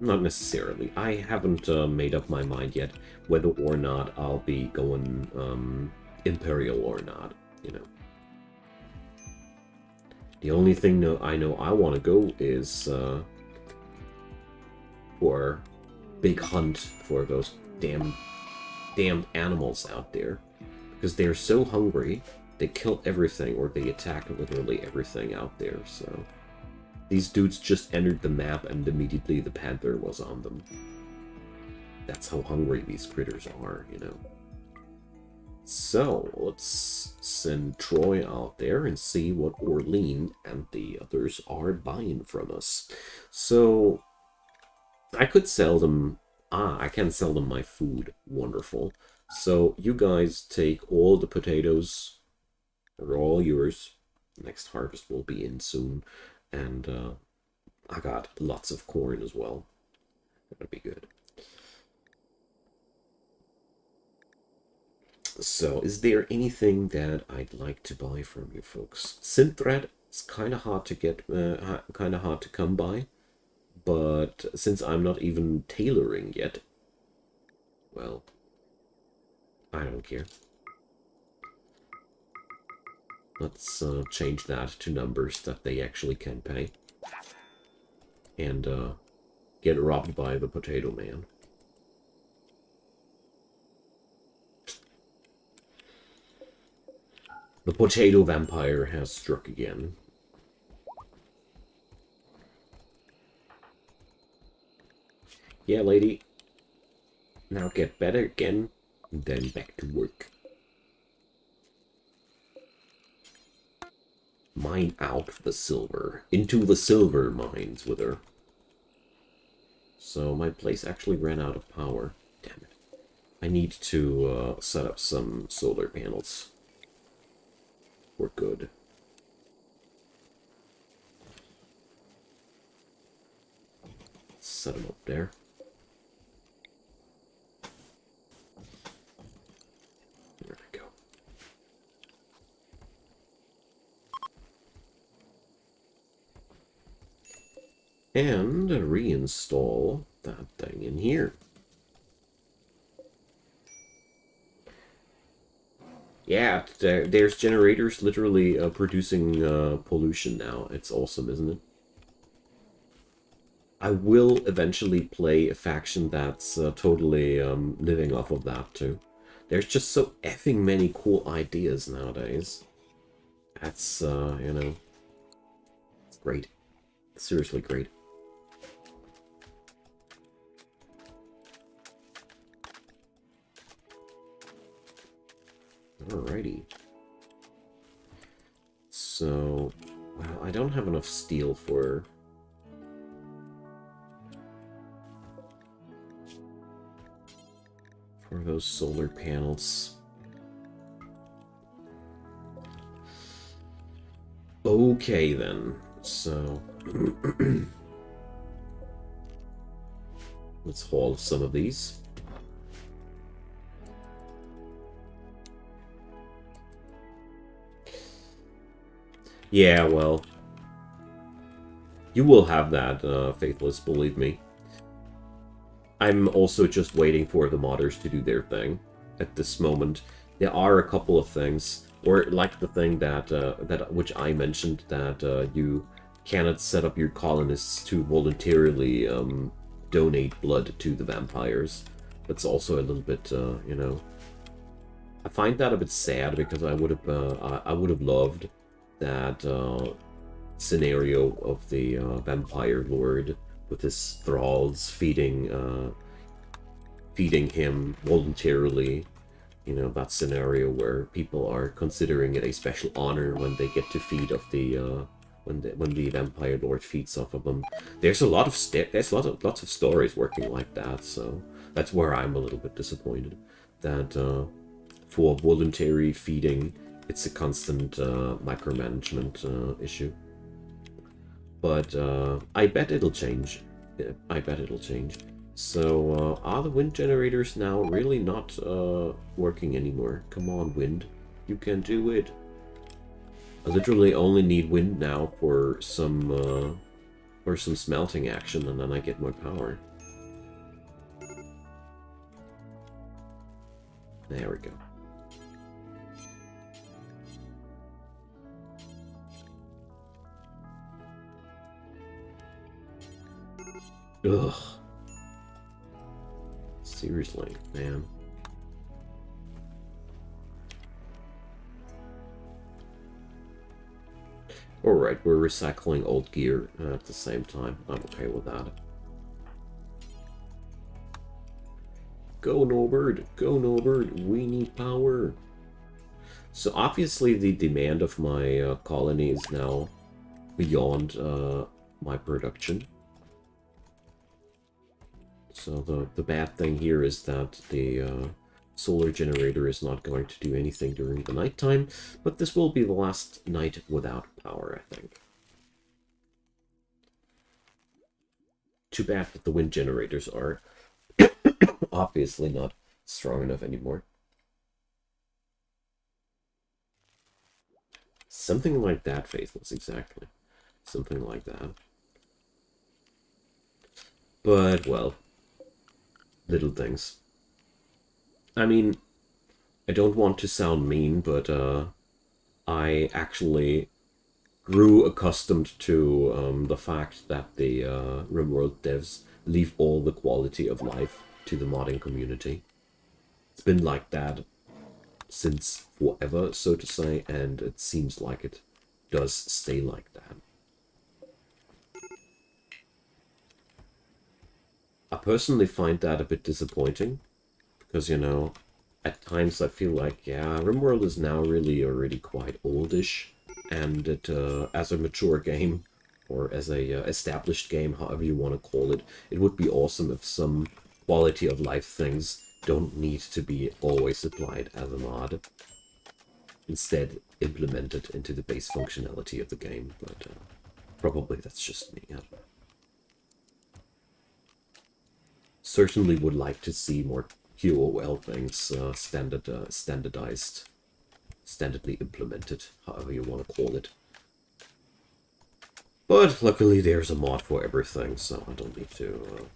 Not necessarily. I haven't made up my mind yet whether or not I'll be going Imperial or not, you know. The only thing I know I want to go is for big hunt for those damned animals out there. Because they're so hungry, they kill everything, or they attack literally everything out there, so... These dudes just entered the map and immediately the panther was on them. That's how hungry these critters are, you know. So, let's send Troy out there and see what Orlean and the others are buying from us. So, I could sell them... I can sell them my food. Wonderful. So, you guys take all the potatoes. They're all yours. Next harvest will be in soon. And I got lots of corn as well. That'll be good. So, is there anything that I'd like to buy from you folks? Synthread is kind of hard to get, kind of hard to come by. But since I'm not even tailoring yet, well, I don't care. Let's change that to numbers that they actually can pay. And get robbed by the Potato Man. The Potato Vampire has struck again. Yeah, lady. Now get better again, and then back to work. Mine out the silver. Into the silver mines with her. So my place actually ran out of power. Damn it. I need to set up some solar panels. We're good. Set them up there. There we go. And reinstall that thing in here. Yeah, there's generators literally producing pollution now. It's awesome, isn't it? I will eventually play a faction that's totally living off of that too. There's just so effing many cool ideas nowadays. That's, you know, it's great. It's seriously great. Alrighty. So, well, I don't have enough steel for... those solar panels. Okay, then. So... let's haul some of these. Yeah, well, you will have that, Faithless, believe me. I'm also just waiting for the modders to do their thing at this moment. There are a couple of things, or like the thing that, which I mentioned, that you cannot set up your colonists to voluntarily donate blood to the vampires. That's also a little bit, you know, I find that a bit sad because I would have loved that scenario of the vampire lord with his thralls feeding him voluntarily. You know, that scenario where people are considering it a special honor when they get to feed of when the Vampire Lord feeds off of them. There's lots of stories working like that, so that's where I'm a little bit disappointed that for voluntary feeding, it's a constant micromanagement issue. But I bet it'll change. I bet it'll change. So are the wind generators now really not working anymore? Come on, wind, you can do it. I literally only need wind now for some smelting action, and then I get more power. There we go. Ugh. Seriously, man. Alright, we're recycling old gear at the same time. I'm okay with that. Go Norbert! Go Norbert! We need power! So obviously the demand of my colony is now beyond my production. So the bad thing here is that the solar generator is not going to do anything during the nighttime, but this will be the last night without power, I think. Too bad that the wind generators are obviously not strong enough anymore. Something like that, Faithless, exactly. Something like that. But, well, little things. I mean, I don't want to sound mean, but I actually grew accustomed to the fact that the RimWorld devs leave all the quality of life to the modding community. It's been like that since forever, so to say, and it seems like it does stay like that. I personally find that a bit disappointing, because, you know, at times I feel like, yeah, RimWorld is now really already quite oldish, and it, as a mature game, or as a established game, however you want to call it, it would be awesome if some quality of life things don't need to be always applied as a mod. Instead, implemented into the base functionality of the game, but probably that's just me. I don't know. Certainly would like to see more PUAH things standardized, standardly implemented, however you want to call it. But luckily there's a mod for everything, so I don't need to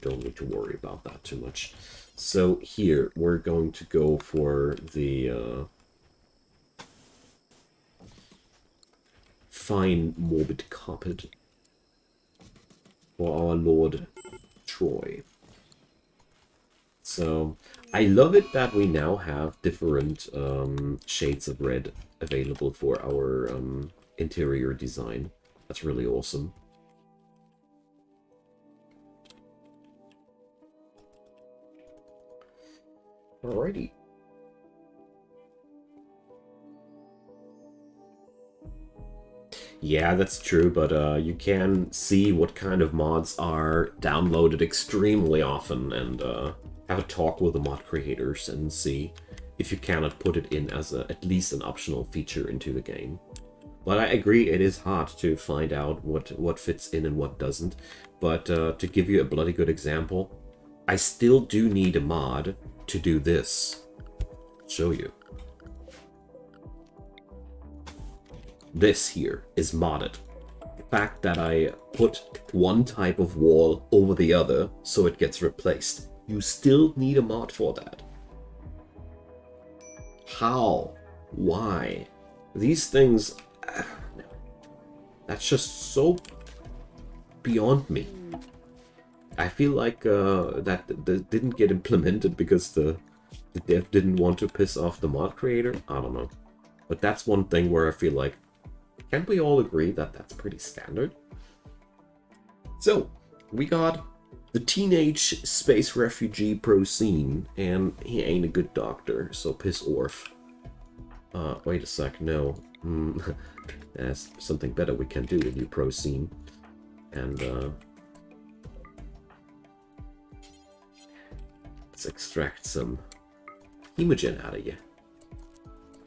don't need to worry about that too much. So here we're going to go for the fine morbid carpet for our Lord Troy. So I love it that we now have different shades of red available for our interior design. That's really awesome. Alrighty. Yeah, that's true, but you can see what kind of mods are downloaded extremely often and have a talk with the mod creators and see if you cannot put it in as at least an optional feature into the game. But I agree, it is hard to find out what fits in and what doesn't. But to give you a bloody good example, I still do need a mod to do this. I'll show you. This here is modded. The fact that I put one type of wall over the other so it gets replaced. You still need a mod for that. How? Why? These things... that's just so beyond me. I feel like that didn't get implemented because the dev didn't want to piss off the mod creator. I don't know. But that's one thing where I feel like, can't we all agree that that's pretty standard? So, we got the teenage space refugee Procene, and he ain't a good doctor, so piss orf. Wait a sec, no. There's something better we can do with you, pro scene. And let's extract some hemogen out of you.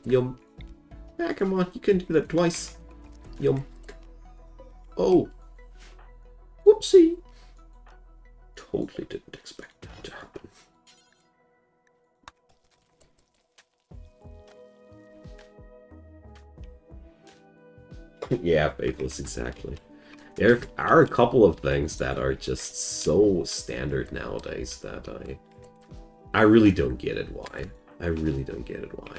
Yum. Ah, come on, you can do that twice. Yum. Oh. Whoopsie. Totally didn't expect that to happen. Yeah, Faithless, exactly. There are a couple of things that are just so standard nowadays that I really don't get it why. I really don't get it why.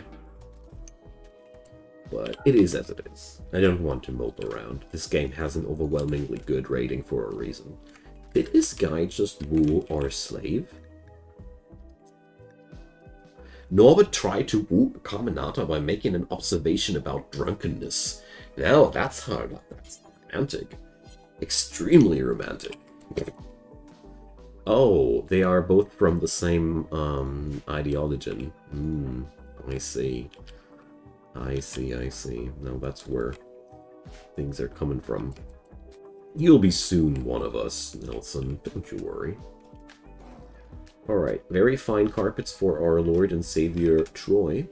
But it is as it is. I don't want to mope around. This game has an overwhelmingly good rating for a reason. Did this guy just woo our slave? Norbert tried to woo Carmenata by making an observation about drunkenness. Now that's romantic. Extremely romantic. Oh, they are both from the same ideology. I see. I see. Now that's where things are coming from. You'll be soon one of us, Nelson. Don't you worry. Alright, very fine carpets for our Lord and Savior Troy.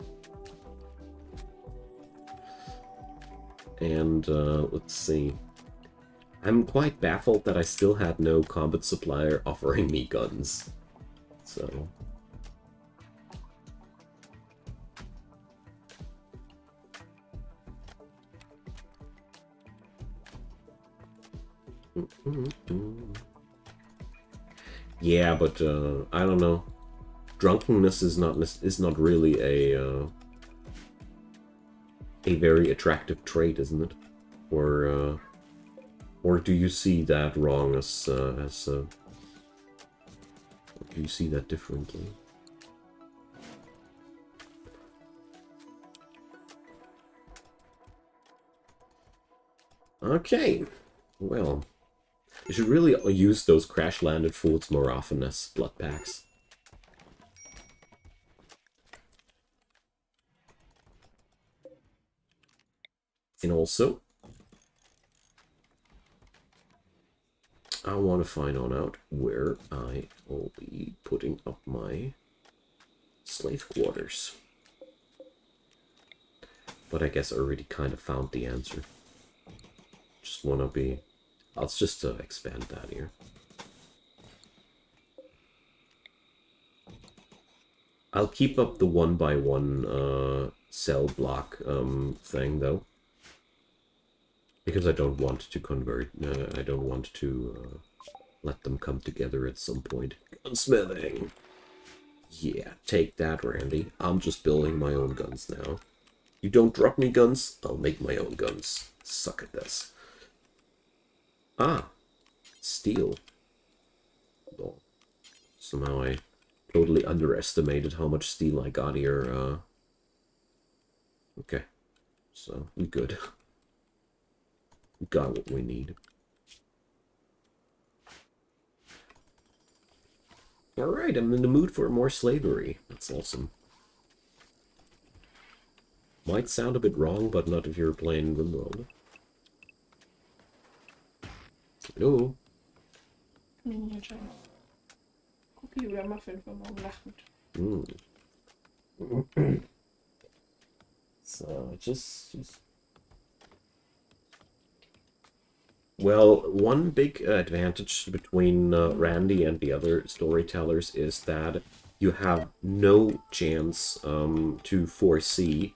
And let's see. I'm quite baffled that I still had no combat supplier offering me guns. So... Yeah, but I don't know. Drunkenness is not really a very attractive trait, isn't it? Or do you see that wrong or do you see that differently? Okay, well, you should really use those crash-landed fools more often as blood packs. And also, I want to find out where I will be putting up my slave quarters. But I guess I already kind of found the answer. Just want to be... Let's just expand that here. I'll keep up the 1x1 cell block thing, though. Because I don't want to convert, I don't want to let them come together at some point. Gunsmithing! Yeah, take that, Randy. I'm just building my own guns now. You don't drop me guns, I'll make my own guns. Suck at this. Ah! Steel. Oh. Somehow I totally underestimated how much steel I got here. Okay. So, we good. We got what we need. Alright, I'm in the mood for more slavery. That's awesome. Might sound a bit wrong, but not if you're playing RimWorld. Hallo? Cookie oder Muffin für morgen Nacht. So, just... Well, one big advantage between Randy and the other storytellers is that you have no chance to foresee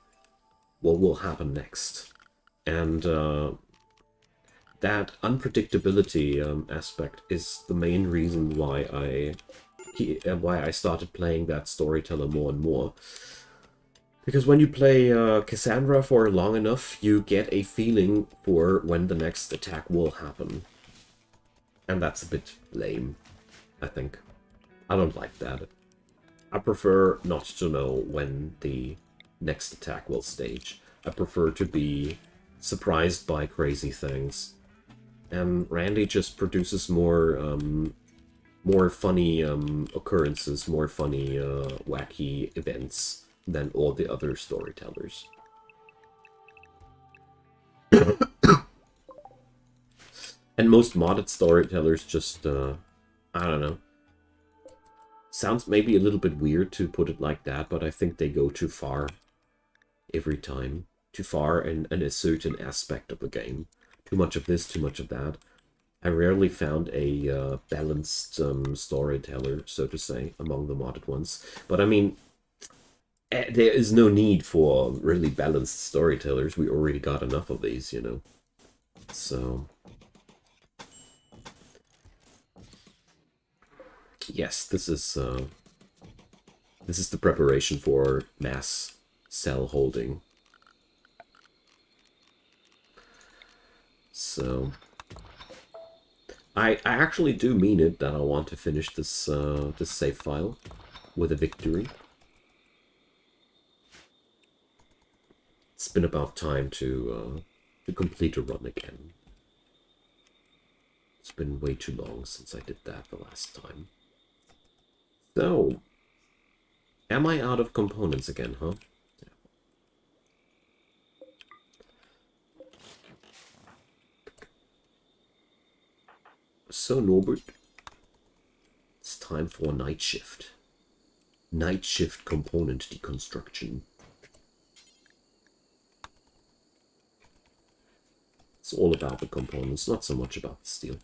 what will happen next. And that unpredictability aspect is the main reason why I started playing that storyteller more and more. Because when you play Cassandra for long enough, you get a feeling for when the next attack will happen. And that's a bit lame, I think. I don't like that. I prefer not to know when the next attack will stage. I prefer to be surprised by crazy things. And Randy just produces more funny occurrences, more funny wacky events than all the other storytellers. And most modded storytellers just, I don't know. Sounds maybe a little bit weird to put it like that, but I think they go too far every time. Too far in a certain aspect of the game. Too much of this, too much of that. I rarely found a balanced storyteller, so to say, among the modded ones. But I mean, there is no need for really balanced storytellers. We already got enough of these, you know. So... yes, this is the preparation for mass cell holding. So I actually do mean it that I want to finish this this save file with a victory. It's been about time to complete a run again. It's been way too long since I did that the last time. So, am I out of components again, huh? Yeah. So, Norbert, it's time for night shift. Night shift component deconstruction. It's all about the components, not so much about the steel.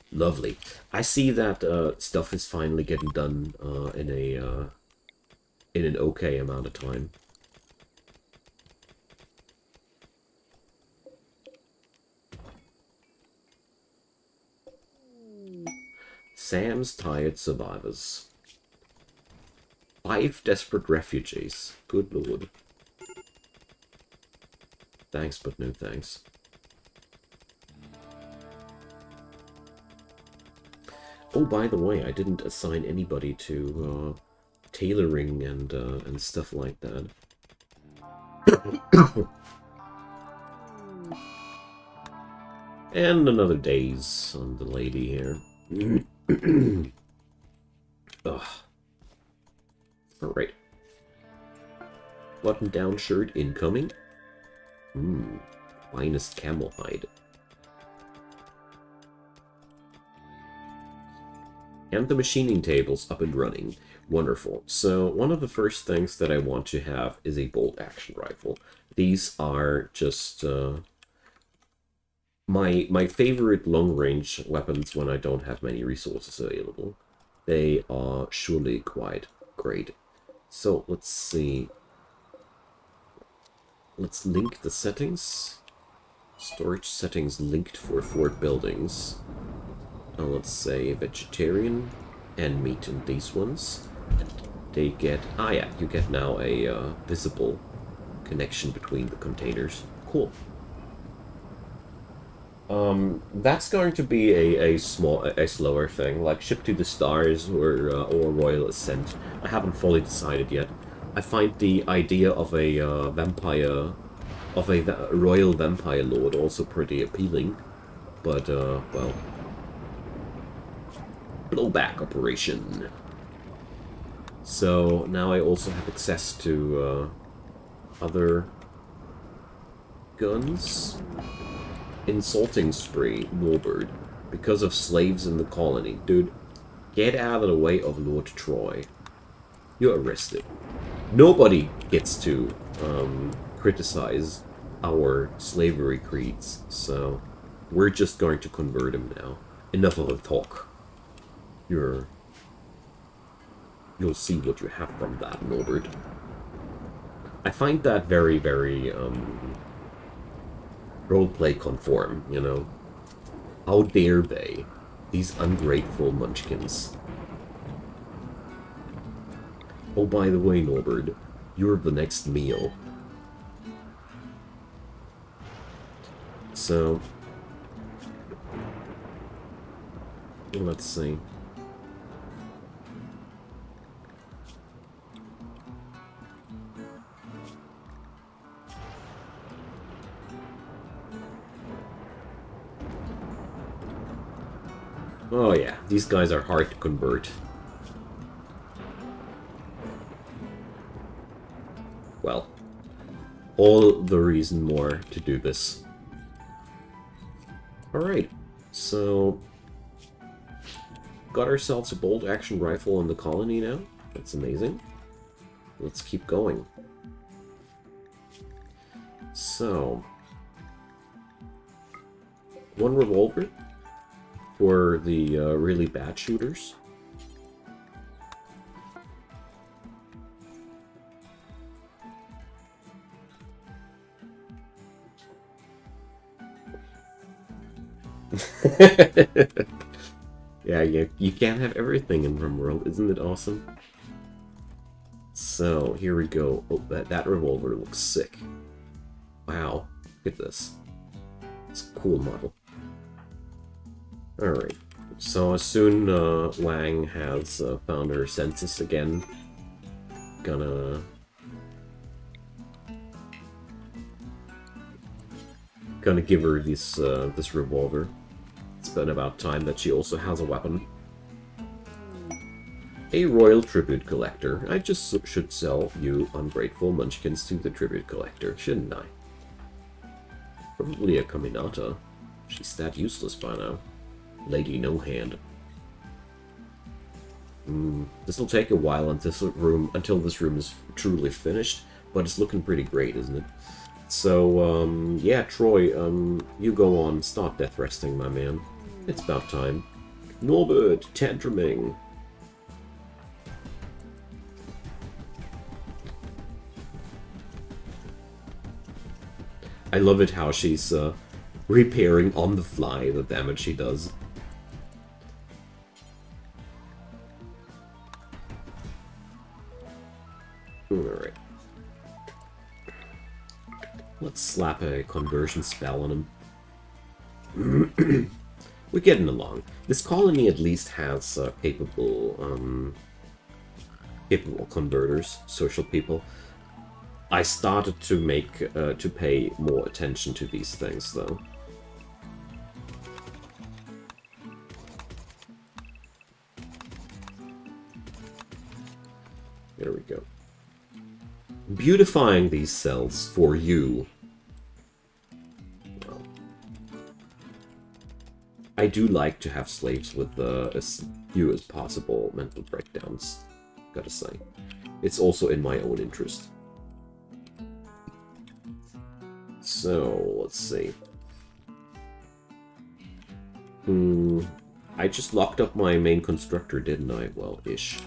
Lovely. I see that stuff is finally getting done in an okay amount of time. Sam's tired survivors. 5 desperate refugees. Good lord. Thanks, but no thanks. Oh, by the way, I didn't assign anybody to tailoring and stuff like that. And another daze on the lady here. Ugh. Alright. Button-down shirt incoming. Finest camel hide. And the machining table's up and running. Wonderful. So one of the first things that I want to have is a bolt action rifle. These are just my favorite long-range weapons when I don't have many resources available. They are surely quite great. So let's see. Let's link the settings. Storage settings linked for fort buildings. Let's say vegetarian and meat in these ones. And they get... ah yeah, you get now a visible connection between the containers. Cool. That's going to be a slower thing, like Ship to the Stars or Royal Ascent. I haven't fully decided yet. I find the idea of a royal vampire lord also pretty appealing, but well, blowback operation. So now I also have access to other guns. Insulting spree, Warbird, because of slaves in the colony. Dude, get out of the way of Lord Troy. You're arrested. Nobody gets to criticize our slavery creeds, so we're just going to convert him now. Enough of the talk. You'll see what you have from that, Norbert. I find that very, very roleplay conform, you know. How dare they? These ungrateful munchkins. Oh, by the way, Norbert, you're the next meal. So, let's see. Oh yeah, these guys are hard to convert. all the reason more to do this. Alright, so got ourselves a bolt-action rifle in the colony now. That's amazing. Let's keep going. So, one revolver for the really bad shooters. Yeah, you can't have everything in RimWorld, isn't it awesome? So, here we go. Oh, that revolver looks sick. Wow, look at this. It's a cool model. Alright, so as soon Wang has found her senses again, gonna give her this revolver. It's been about time that she also has a weapon. A royal tribute collector. I just should sell you ungrateful munchkins to the tribute collector, shouldn't I? Probably a Caminata. She's that useless by now. Lady No Hand. This will take a while until this room is truly finished, but it's looking pretty great, isn't it? So, yeah, Troy, you go on, start death resting, my man. It's about time. Norbert, tantruming. I love it how she's repairing on the fly the damage she does. Alright. Let's slap a conversion spell on him. We're getting along. This colony at least has capable converters, social people. I started to pay more attention to these things, though. There we go. Beautifying these cells for you. Well, I do like to have slaves with as few as possible mental breakdowns, gotta say. It's also in my own interest. So, let's see. I just locked up my main constructor, didn't I? Well, ish.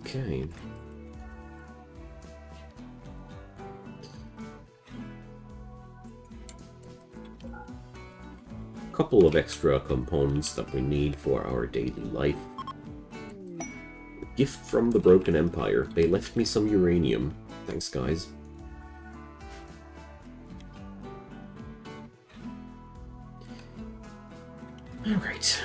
Okay. Couple of extra components that we need for our daily life. Gift from the Broken Empire. They left me some uranium. Thanks, guys. Alright.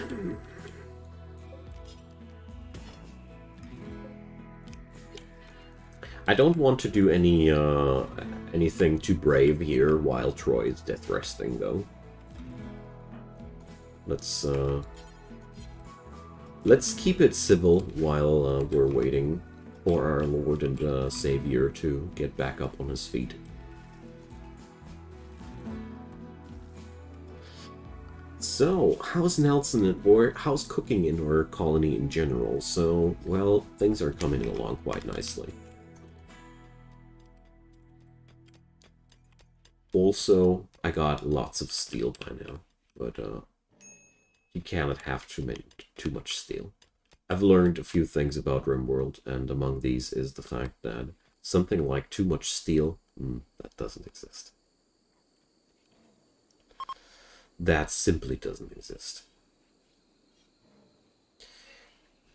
I don't want to do anything too brave here while Troy is death resting, though. Let's keep it civil while we're waiting for our Lord and Savior to get back up on his feet. So, how's Nelson or how's cooking in our colony in general? So, well, things are coming along quite nicely. Also, I got lots of steel by now, but you cannot have too much steel. I've learned a few things about RimWorld, and among these is the fact that something like too much steel, that doesn't exist. That simply doesn't exist.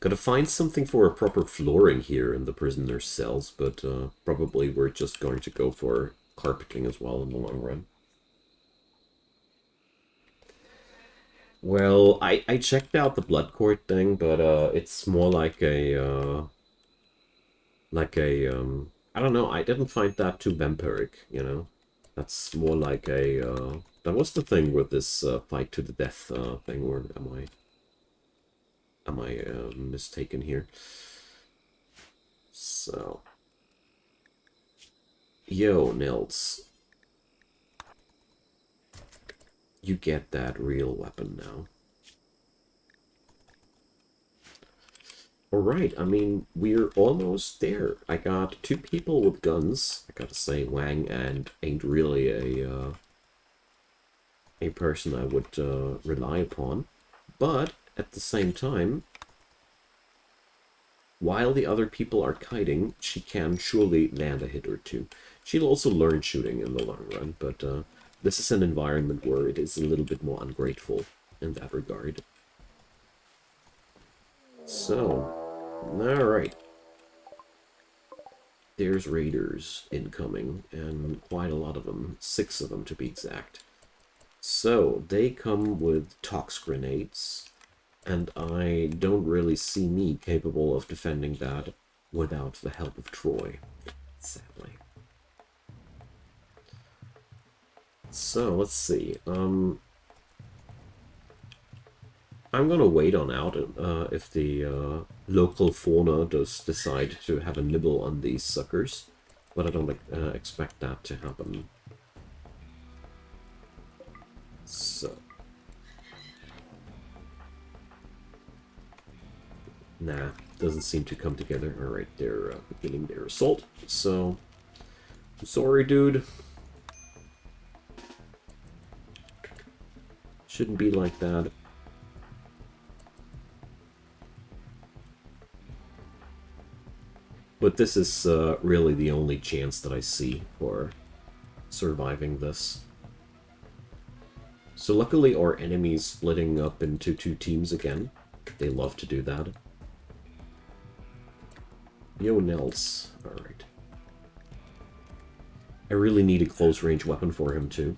Gotta find something for a proper flooring here in the prisoner's cells, but probably we're just going to go for carpeting as well in the long run. Well, I checked out the blood court thing, but it's more like a I don't know, I didn't find that too vampiric, you know? That's more like a that was the thing with this fight to the death thing, or am I am I mistaken here? So, yo, Nils, you get that real weapon now. Alright, I mean, we're almost there. I got 2 people with guns. I gotta say, Wang and ain't really a person I would rely upon. But, at the same time, while the other people are kiting, she can surely land a hit or 2. She'll also learn shooting in the long run, but this is an environment where it is a little bit more ungrateful in that regard. So, alright. There's raiders incoming, and quite a lot of them. 6 of them, to be exact. So, they come with tox grenades, and I don't really see me capable of defending that without the help of Troy, sadly. So, let's see. I'm gonna wait on out if the local fauna does decide to have a nibble on these suckers, but I don't expect that to happen. So, nah, doesn't seem to come together. All right, they're beginning their assault. So, sorry, dude. Shouldn't be like that. But this is really the only chance that I see for surviving this. So luckily our enemy's splitting up into 2 teams again. They love to do that. Yo, Nels. Alright. I really need a close-range weapon for him, too.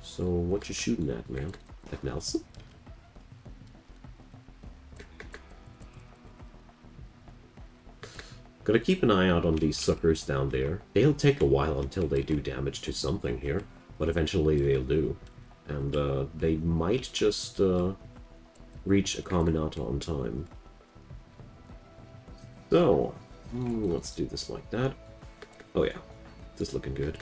So, what you shooting at, man? At Nelson? Gotta keep an eye out on these suckers down there. They'll take a while until they do damage to something here, but eventually they'll do. And they might just reach a Caminata on time. So, let's do this like that. Oh yeah, this is looking good.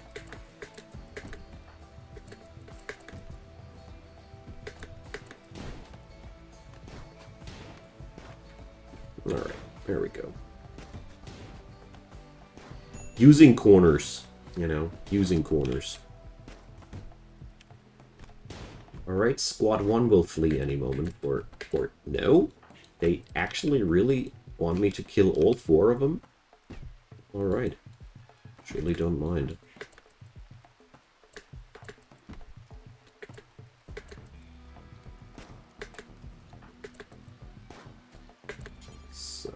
Alright, there we go. Using corners, you know, using corners. Alright, Squad 1 will flee any moment, or no? They actually really want me to kill all 4 of them? Alright. Surely don't mind. So...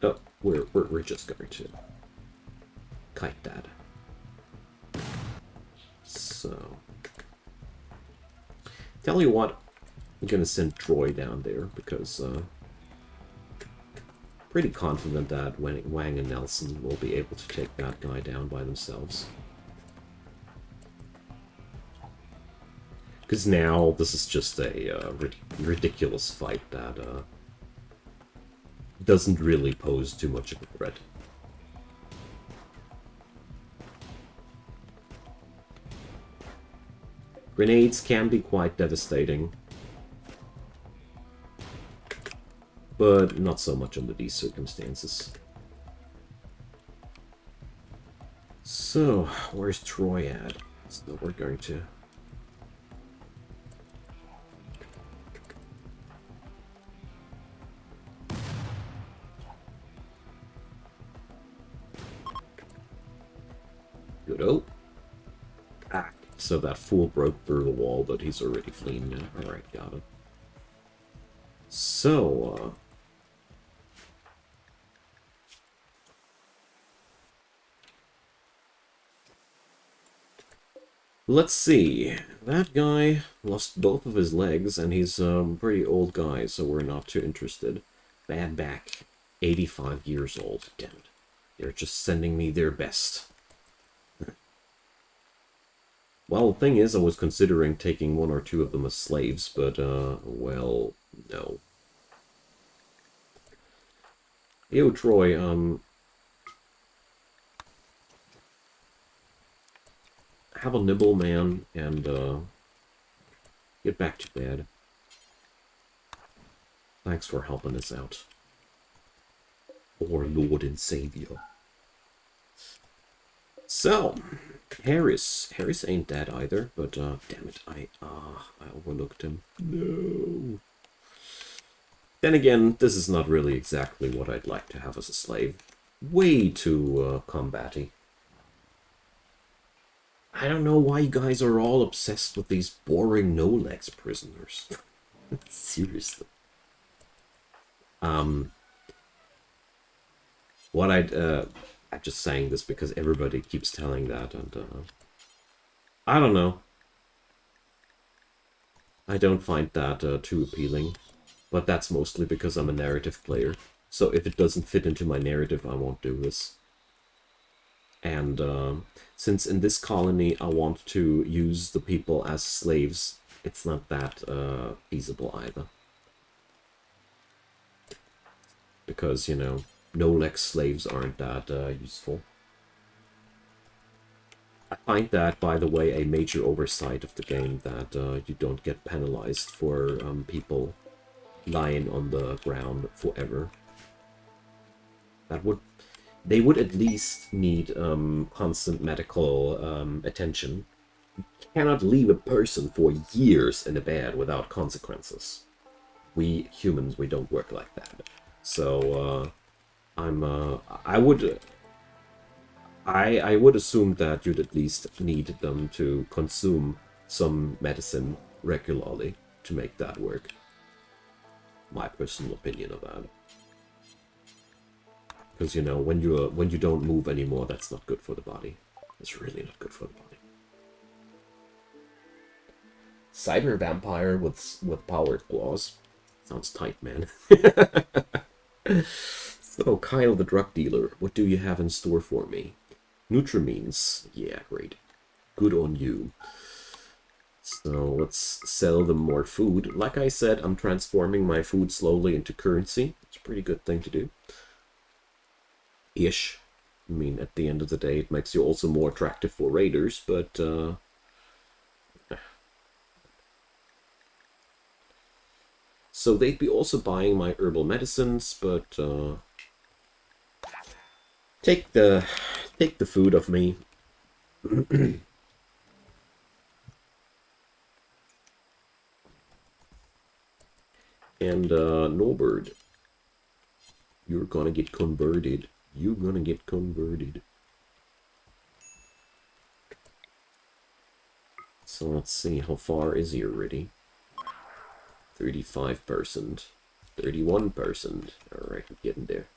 oh, we're just going to... kite that. So, tell you what, I'm gonna send Troy down there because pretty confident that Wang and Nelson will be able to take that guy down by themselves. Because now this is just a ridiculous fight that doesn't really pose too much of a threat. Grenades can be quite devastating, but not so much under these circumstances. So, where's Troy at? So we're going to... good-o. Ah. So that fool broke through the wall, but he's already fleeing now. Alright, got it. So, let's see. That guy lost both of his legs, and he's a pretty old guy, so we're not too interested. Bad back. 85 years old. Damn it. They're just sending me their best. Well, the thing is, I was considering taking 1 or 2 of them as slaves, but, well, no. Yo, Troy, have a nibble, man, and, get back to bed. Thanks for helping us out. Our Lord and Savior. So, Harris ain't dead either, but, damn it, I overlooked him. No. Then again, this is not really exactly what I'd like to have as a slave. Way too, combatty. I don't know why you guys are all obsessed with these boring no-legs prisoners. Seriously. I'm just saying this because everybody keeps telling that, and, I don't know. I don't find that, too appealing. But that's mostly because I'm a narrative player. So if it doesn't fit into my narrative, I won't do this. And since in this colony I want to use the people as slaves, it's not that feasible either. Because, you know, no-lex slaves aren't that useful. I find that, by the way, a major oversight of the game, that you don't get penalized for people lying on the ground forever. They would at least need constant medical attention. You cannot leave a person for years in a bed without consequences. We humans, we don't work like that. So I would assume that you'd at least need them to consume some medicine regularly to make that work. My personal opinion of that. Because, you know, when you don't move anymore, that's not good for the body. It's really not good for the body. Cyber vampire with powered claws. Sounds tight, man. So, Kyle the drug dealer, what do you have in store for me? Nutrimines. Yeah, great. Good on you. So let's sell them more food. Like I said, I'm transforming my food slowly into currency. It's a pretty good thing to do. Ish. I mean, at the end of the day, it makes you also more attractive for raiders, but so they'd be also buying my herbal medicines, but take the food of me. And Norbert, you're gonna get converted. You're gonna get converted. So let's see, how far is he already? 35%. 31%. Alright, we're getting there.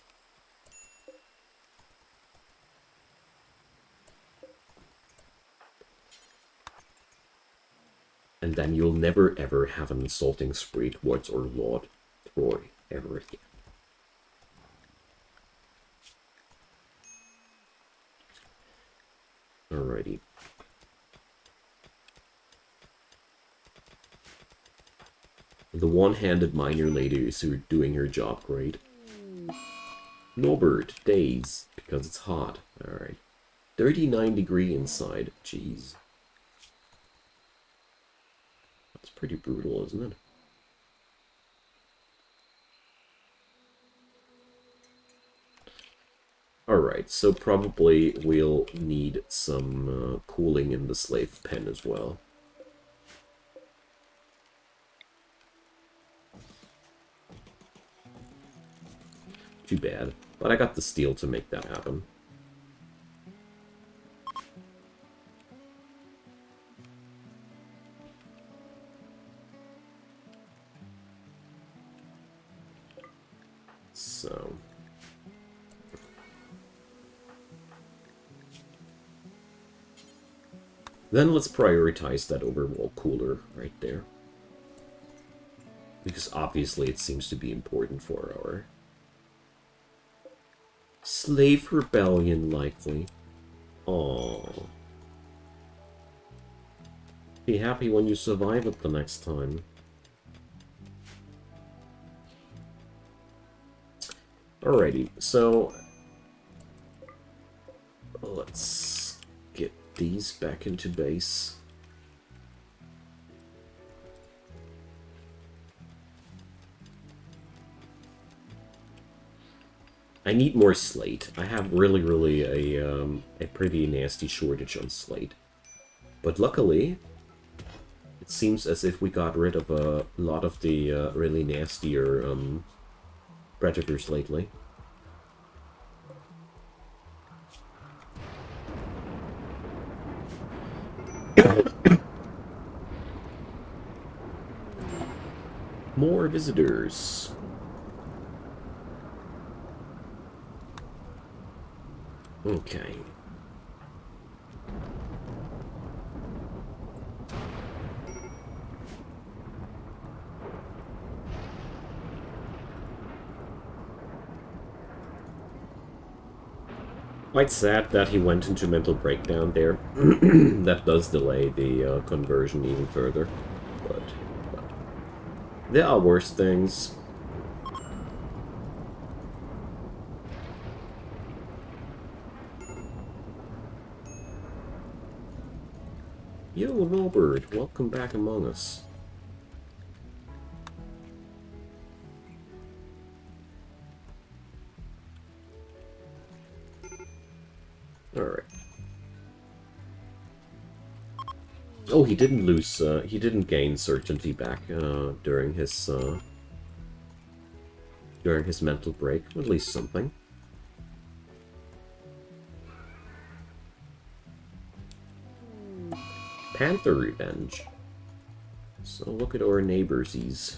And then you'll never ever have an insulting spree towards our Lord Troy ever again. Alrighty. The one-handed miner lady is doing her job great. Norbert, days, because it's hot. Alright. 39° inside. Jeez. That's pretty brutal, isn't it? Alright, so probably we'll need some cooling in the slave pen as well. Too bad. But I got the steel to make that happen. So... then let's prioritize that overwall cooler right there. Because obviously it seems to be important for our... slave rebellion, likely. Aww. Be happy when you survive it the next time. Alrighty, so let's get these back into base. I need more slate. I have really a pretty nasty shortage on slate. But luckily, it seems as if we got rid of a lot of the really nastier predators lately. More visitors. Okay. Quite sad that he went into mental breakdown there. That does delay the conversion even further. But there are worse things. Yo, Robert, welcome back among us. Alright. Oh, he didn't lose, he didn't gain certainty back during his mental break. At least something. Panther Revenge. So look at our neighbors, he's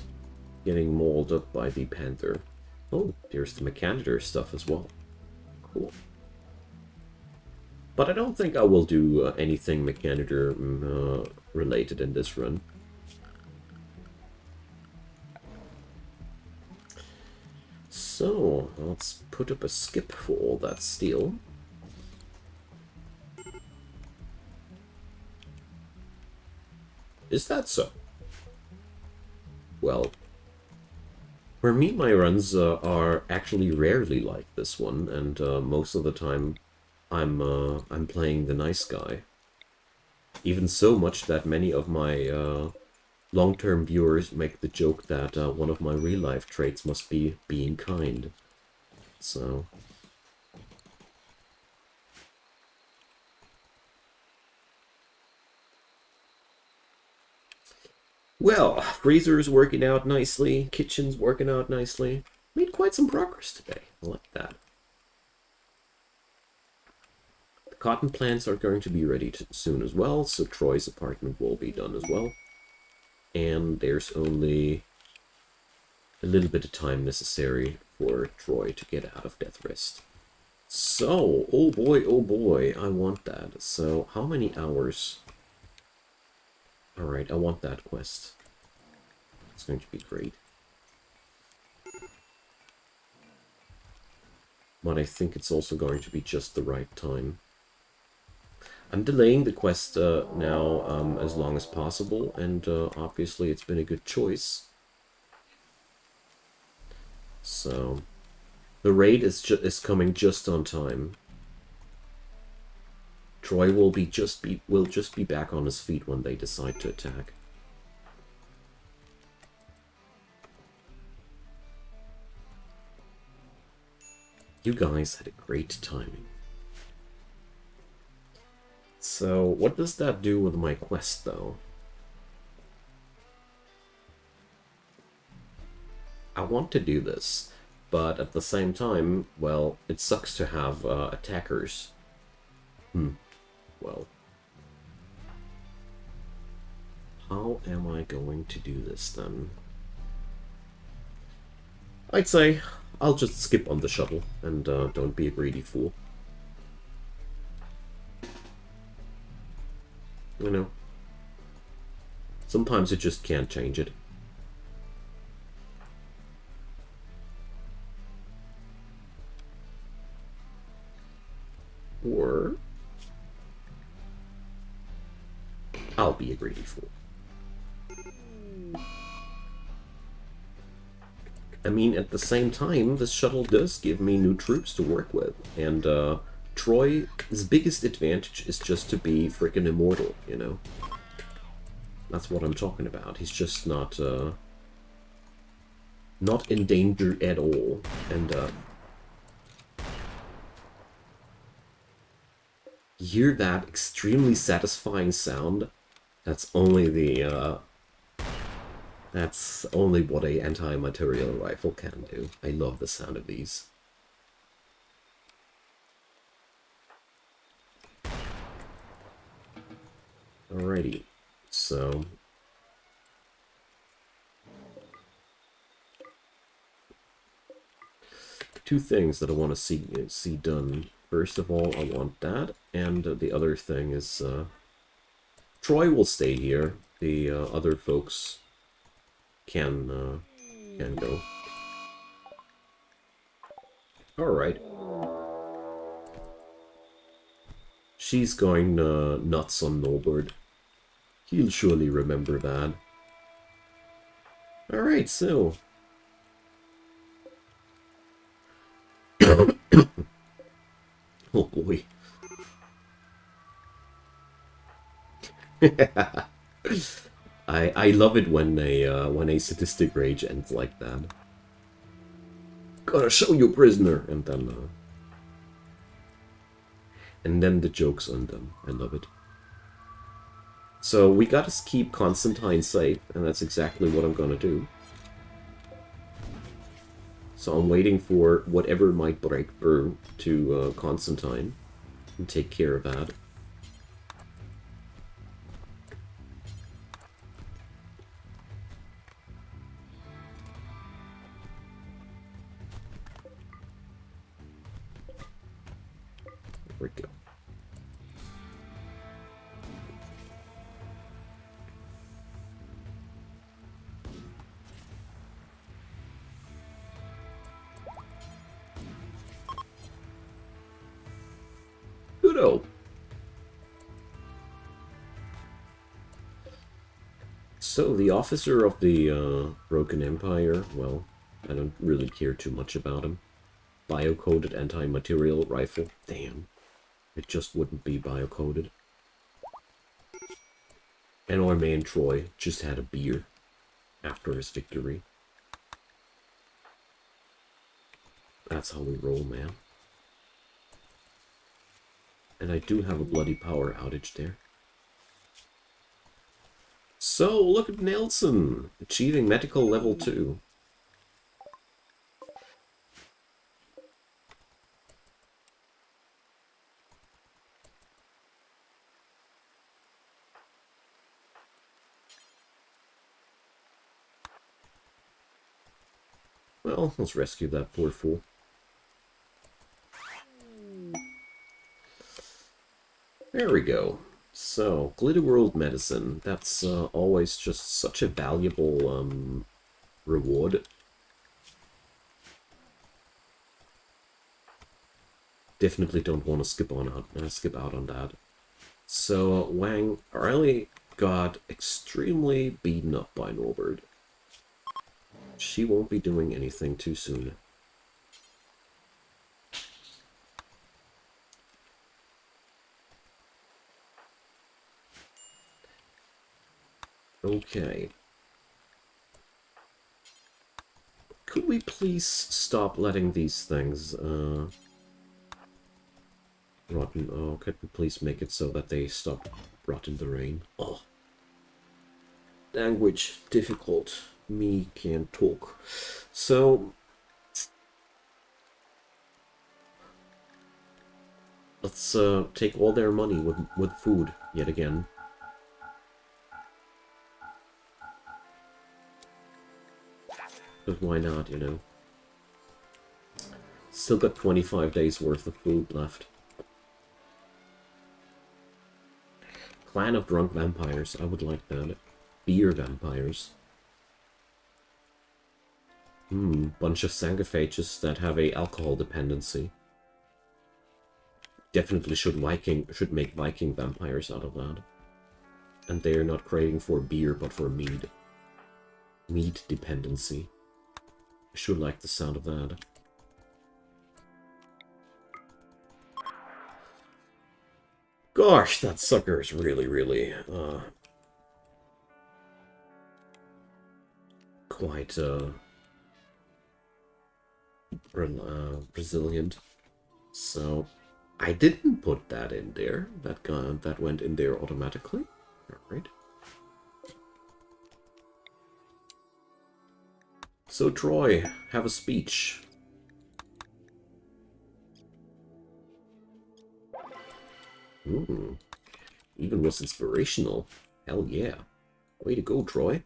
getting mauled up by the panther. Oh, here's the Mechanitor stuff as well. Cool. But I don't think I will do anything Mechanitor related in this run. So, let's put up a skip for all that steel. Is that so? Well, for me, my runs are actually rarely like this one, and most of the time I'm playing the nice guy. Even so much that many of my long-term viewers make the joke that one of my real-life traits must be being kind. So... Well, freezer's working out nicely, kitchen's working out nicely. Made quite some progress today. I like that. The cotton plants are going to be ready soon as well, so Troy's apartment will be done as well. And there's only a little bit of time necessary for Troy to get out of death rest. So, oh boy, I want that. So, how many hours? Alright, I want that quest. It's going to be great. But I think it's also going to be just the right time. I'm delaying the quest now as long as possible, and obviously it's been a good choice. So, the raid is coming just on time. Troy will just be back on his feet when they decide to attack. You guys had a great timing. So, what does that do with my quest, though? I want to do this, but at the same time, well, it sucks to have attackers. Well, how am I going to do this then? I'd say I'll just skip on the shuttle and don't be a greedy fool. You know, sometimes you just can't change it. Or I'll be be a greedy fool. I mean, at the same time, this shuttle does give me new troops to work with, and Troy's biggest advantage is just to be freaking immortal, you know? That's what I'm talking about. He's just not in danger at all, and you hear that extremely satisfying sound? That's only the that's only what a anti-material rifle can do. I love the sound of these. Alrighty, so two things that I want to see done. First of all, I want that, and the other thing is Troy will stay here. The other folks can go. Alright. She's going nuts on Norbert. He'll surely remember that. Alright, so... oh boy. I love it when a sadistic rage ends like that. Gotta show you, prisoner, and then the joke's undone. I love it. So we gotta keep Constantine safe, and that's exactly what I'm gonna do. So I'm waiting for whatever might break through to Constantine and take care of that. There we go. Kudo. So, the officer of the Broken Empire, well, I don't really care too much about him. Bio-coded anti-material rifle. Damn. It just wouldn't be bio-coded. And our man Troy just had a beer after his victory. That's how we roll, man. And I do have a bloody power outage there. So, look at Nelson, achieving medical level 2. Well, let's rescue that poor fool. There we go. So, Glitter World Medicine. That's always just such a valuable reward. Definitely don't want to skip out on that. So, Wang Riley got extremely beaten up by Norbert. She won't be doing anything too soon. Okay. Could we please stop letting these things, rotten? Oh, could we please make it so that they stop rotting the rain? Oh. Language difficult. Me can't talk. So... let's, take all their money with food, yet again. But why not, you know? Still got 25 days worth of food left. Clan of drunk vampires. I would like that. Beer vampires. Bunch of Sanguophages that have a alcohol dependency. Definitely should make Viking vampires out of that. And they're not craving for beer, but for mead. Mead dependency. I should like the sound of that. Gosh, that sucker is really, quite, resilient. So, I didn't put that in there. That went in there automatically. Alright. So, Troy, have a speech. Ooh, even was inspirational. Hell yeah. Way to go, Troy.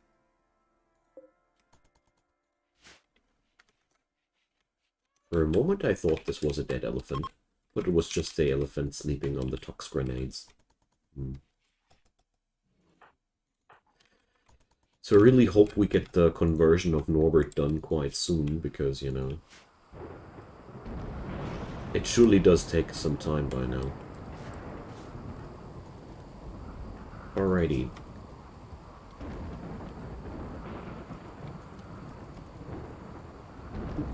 For a moment I thought this was a dead elephant, but it was just the elephant sleeping on the tox grenades. So I really hope we get the conversion of Norbert done quite soon, because, you know, it surely does take some time by now. Alrighty.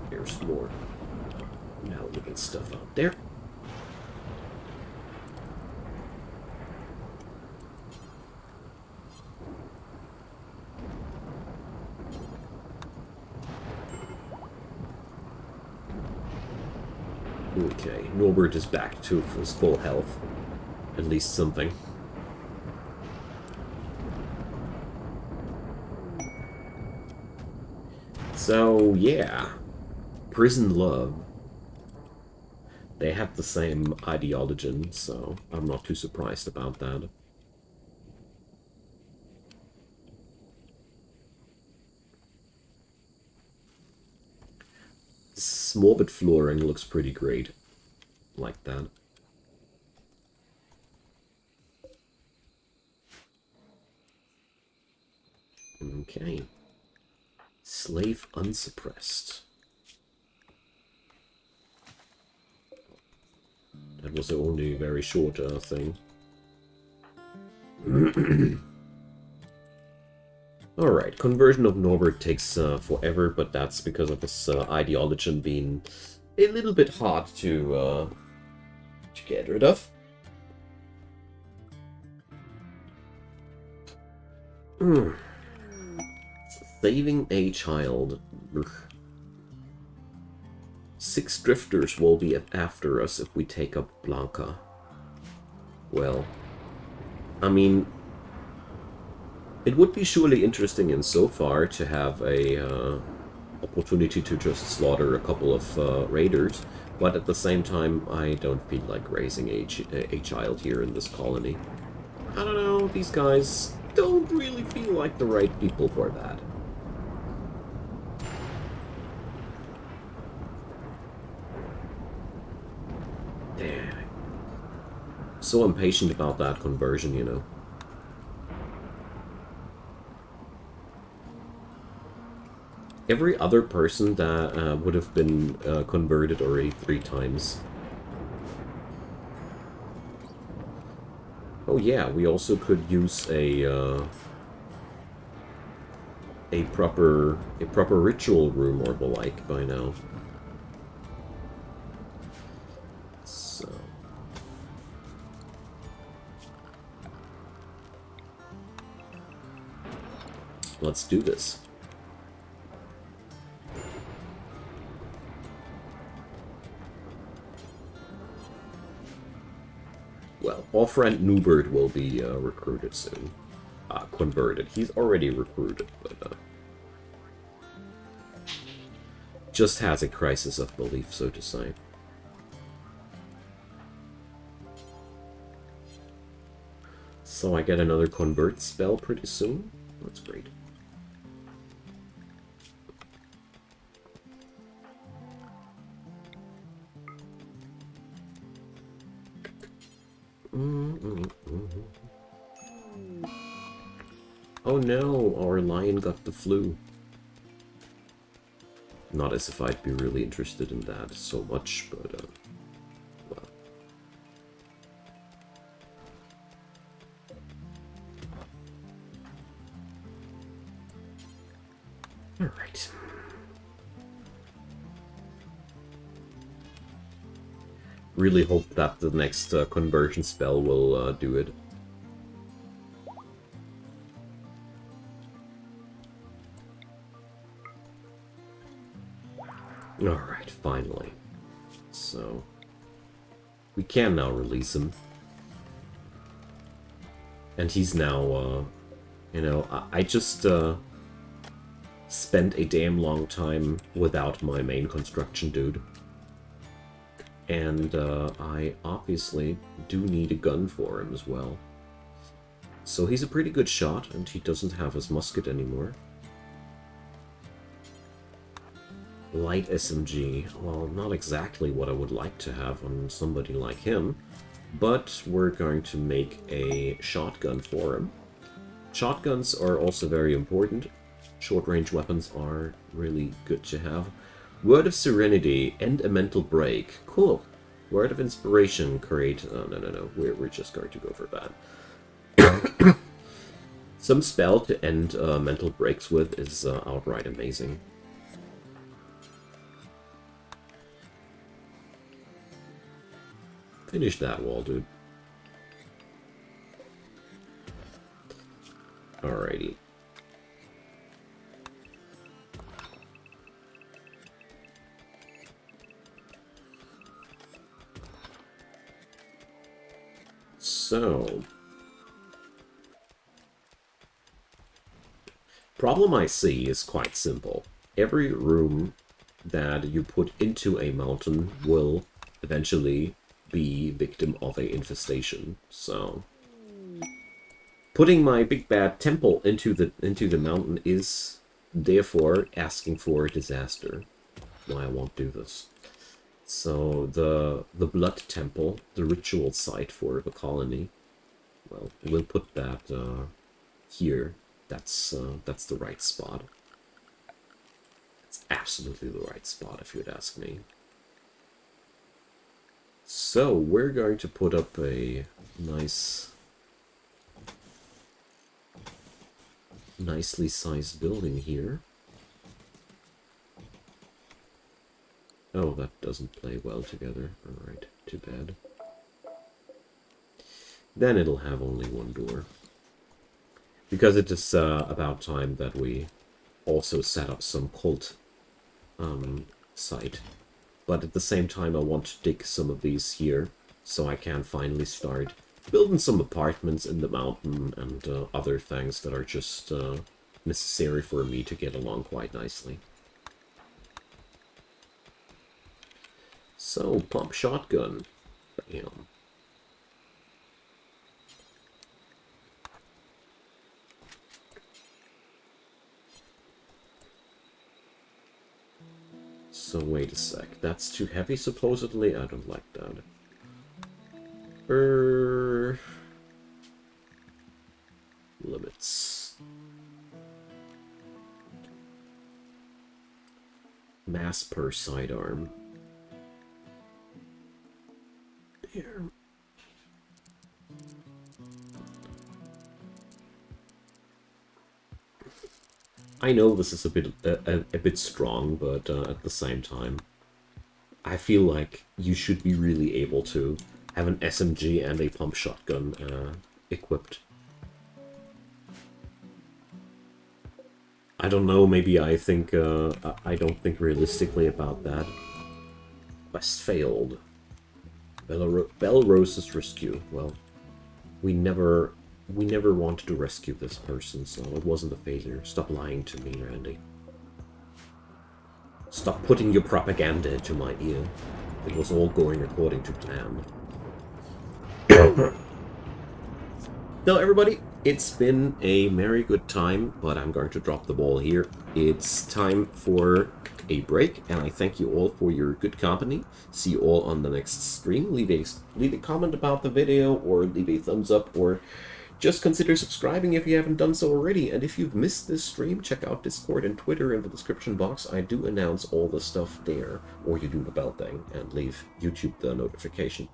There's more malleable stuff out there. Okay, Norbert is back to his full health. At least something. So, yeah. Prison Love. They have the same ideology, so I'm not too surprised about that. This morbid flooring looks pretty great. Like that. Okay. Slave unsuppressed. That was only a very short thing. Alright, conversion of Norbert takes forever, but that's because of his ideology being a little bit hard to get rid of. Saving a child. Ugh. 6 drifters will be after us if we take up Blanca. Well, I mean, it would be surely interesting in so far to have a opportunity to just slaughter a couple of raiders, but at the same time, I don't feel like raising a child here in this colony. I don't know, these guys don't really feel like the right people for that. So impatient about that conversion, you know. Every other person that would have been converted already 3 times. Oh yeah, we also could use a proper ritual room or the like by now. So. Let's do this. Well, our friend Newbert will be recruited soon. Converted. He's already recruited, but just has a crisis of belief, so to say. So I get another convert spell pretty soon. That's great. Oh no, our lion got the flu. Not as if I'd be really interested in that so much, but well. Alright. Really hope that the next conversion spell will do it. Alright, finally. So, we can now release him. And he's now, you know, I just spent a damn long time without my main construction dude. And I obviously do need a gun for him as well. So he's a pretty good shot, and he doesn't have his musket anymore. Light SMG, well, not exactly what I would like to have on somebody like him, but we're going to make a shotgun for him. Shotguns are also very important. Short-range weapons are really good to have. Word of Serenity, end a mental break. Cool. Word of Inspiration, create... Oh, no. We're just going to go for that. Some spell to end mental breaks with is outright amazing. Finish that wall, dude. Alrighty. So, problem I see is quite simple. Every room that you put into a mountain will eventually be victim of a infestation. So, putting my big bad temple into the mountain is therefore asking for a disaster. Why I won't do this. So the blood temple, the ritual site for the colony, well, we'll put that here. That's the right spot. It's absolutely the right spot, if you'd ask me. So we're going to put up a nicely sized building here. Oh, that doesn't play well together. Alright, too bad. Then it'll have only one door. Because it is about time that we also set up some cult site. But at the same time I want to dig some of these here, so I can finally start building some apartments in the mountain and other things that are just necessary for me to get along quite nicely. So, pump shotgun. Bam. So, wait a sec. That's too heavy, supposedly? I don't like that. Limits. Mass per sidearm. Here. I know this is a bit strong, but at the same time, I feel like you should be really able to have an SMG and a pump shotgun equipped. I don't know, maybe I think I don't think realistically about that. Quest failed. Belrose's rescue. Well, we never wanted to rescue this person, so it wasn't a failure. Stop lying to me, Randy. Stop putting your propaganda into my ear. It was all going according to plan. So everybody, it's been a merry good time, but I'm going to drop the ball here. It's time for a break, and I thank you all for your good company. See you all on the next stream. Leave a comment about the video, or leave a thumbs up, or just consider subscribing if you haven't done so already. And if you've missed this stream, check out Discord and Twitter in the description box. I do announce all the stuff there, or you do the bell thing and leave YouTube the notification.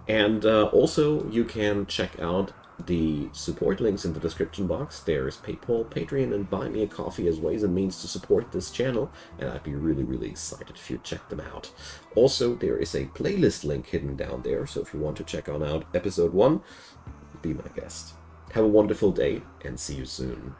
And also, you can check out the support links in the description box. There's PayPal, Patreon, and Buy Me a Coffee as ways and means to support this channel, and I'd be really, really excited if you check them out. Also, there is a playlist link hidden down there, so if you want to check on out episode 1, be my guest. Have a wonderful day, and see you soon.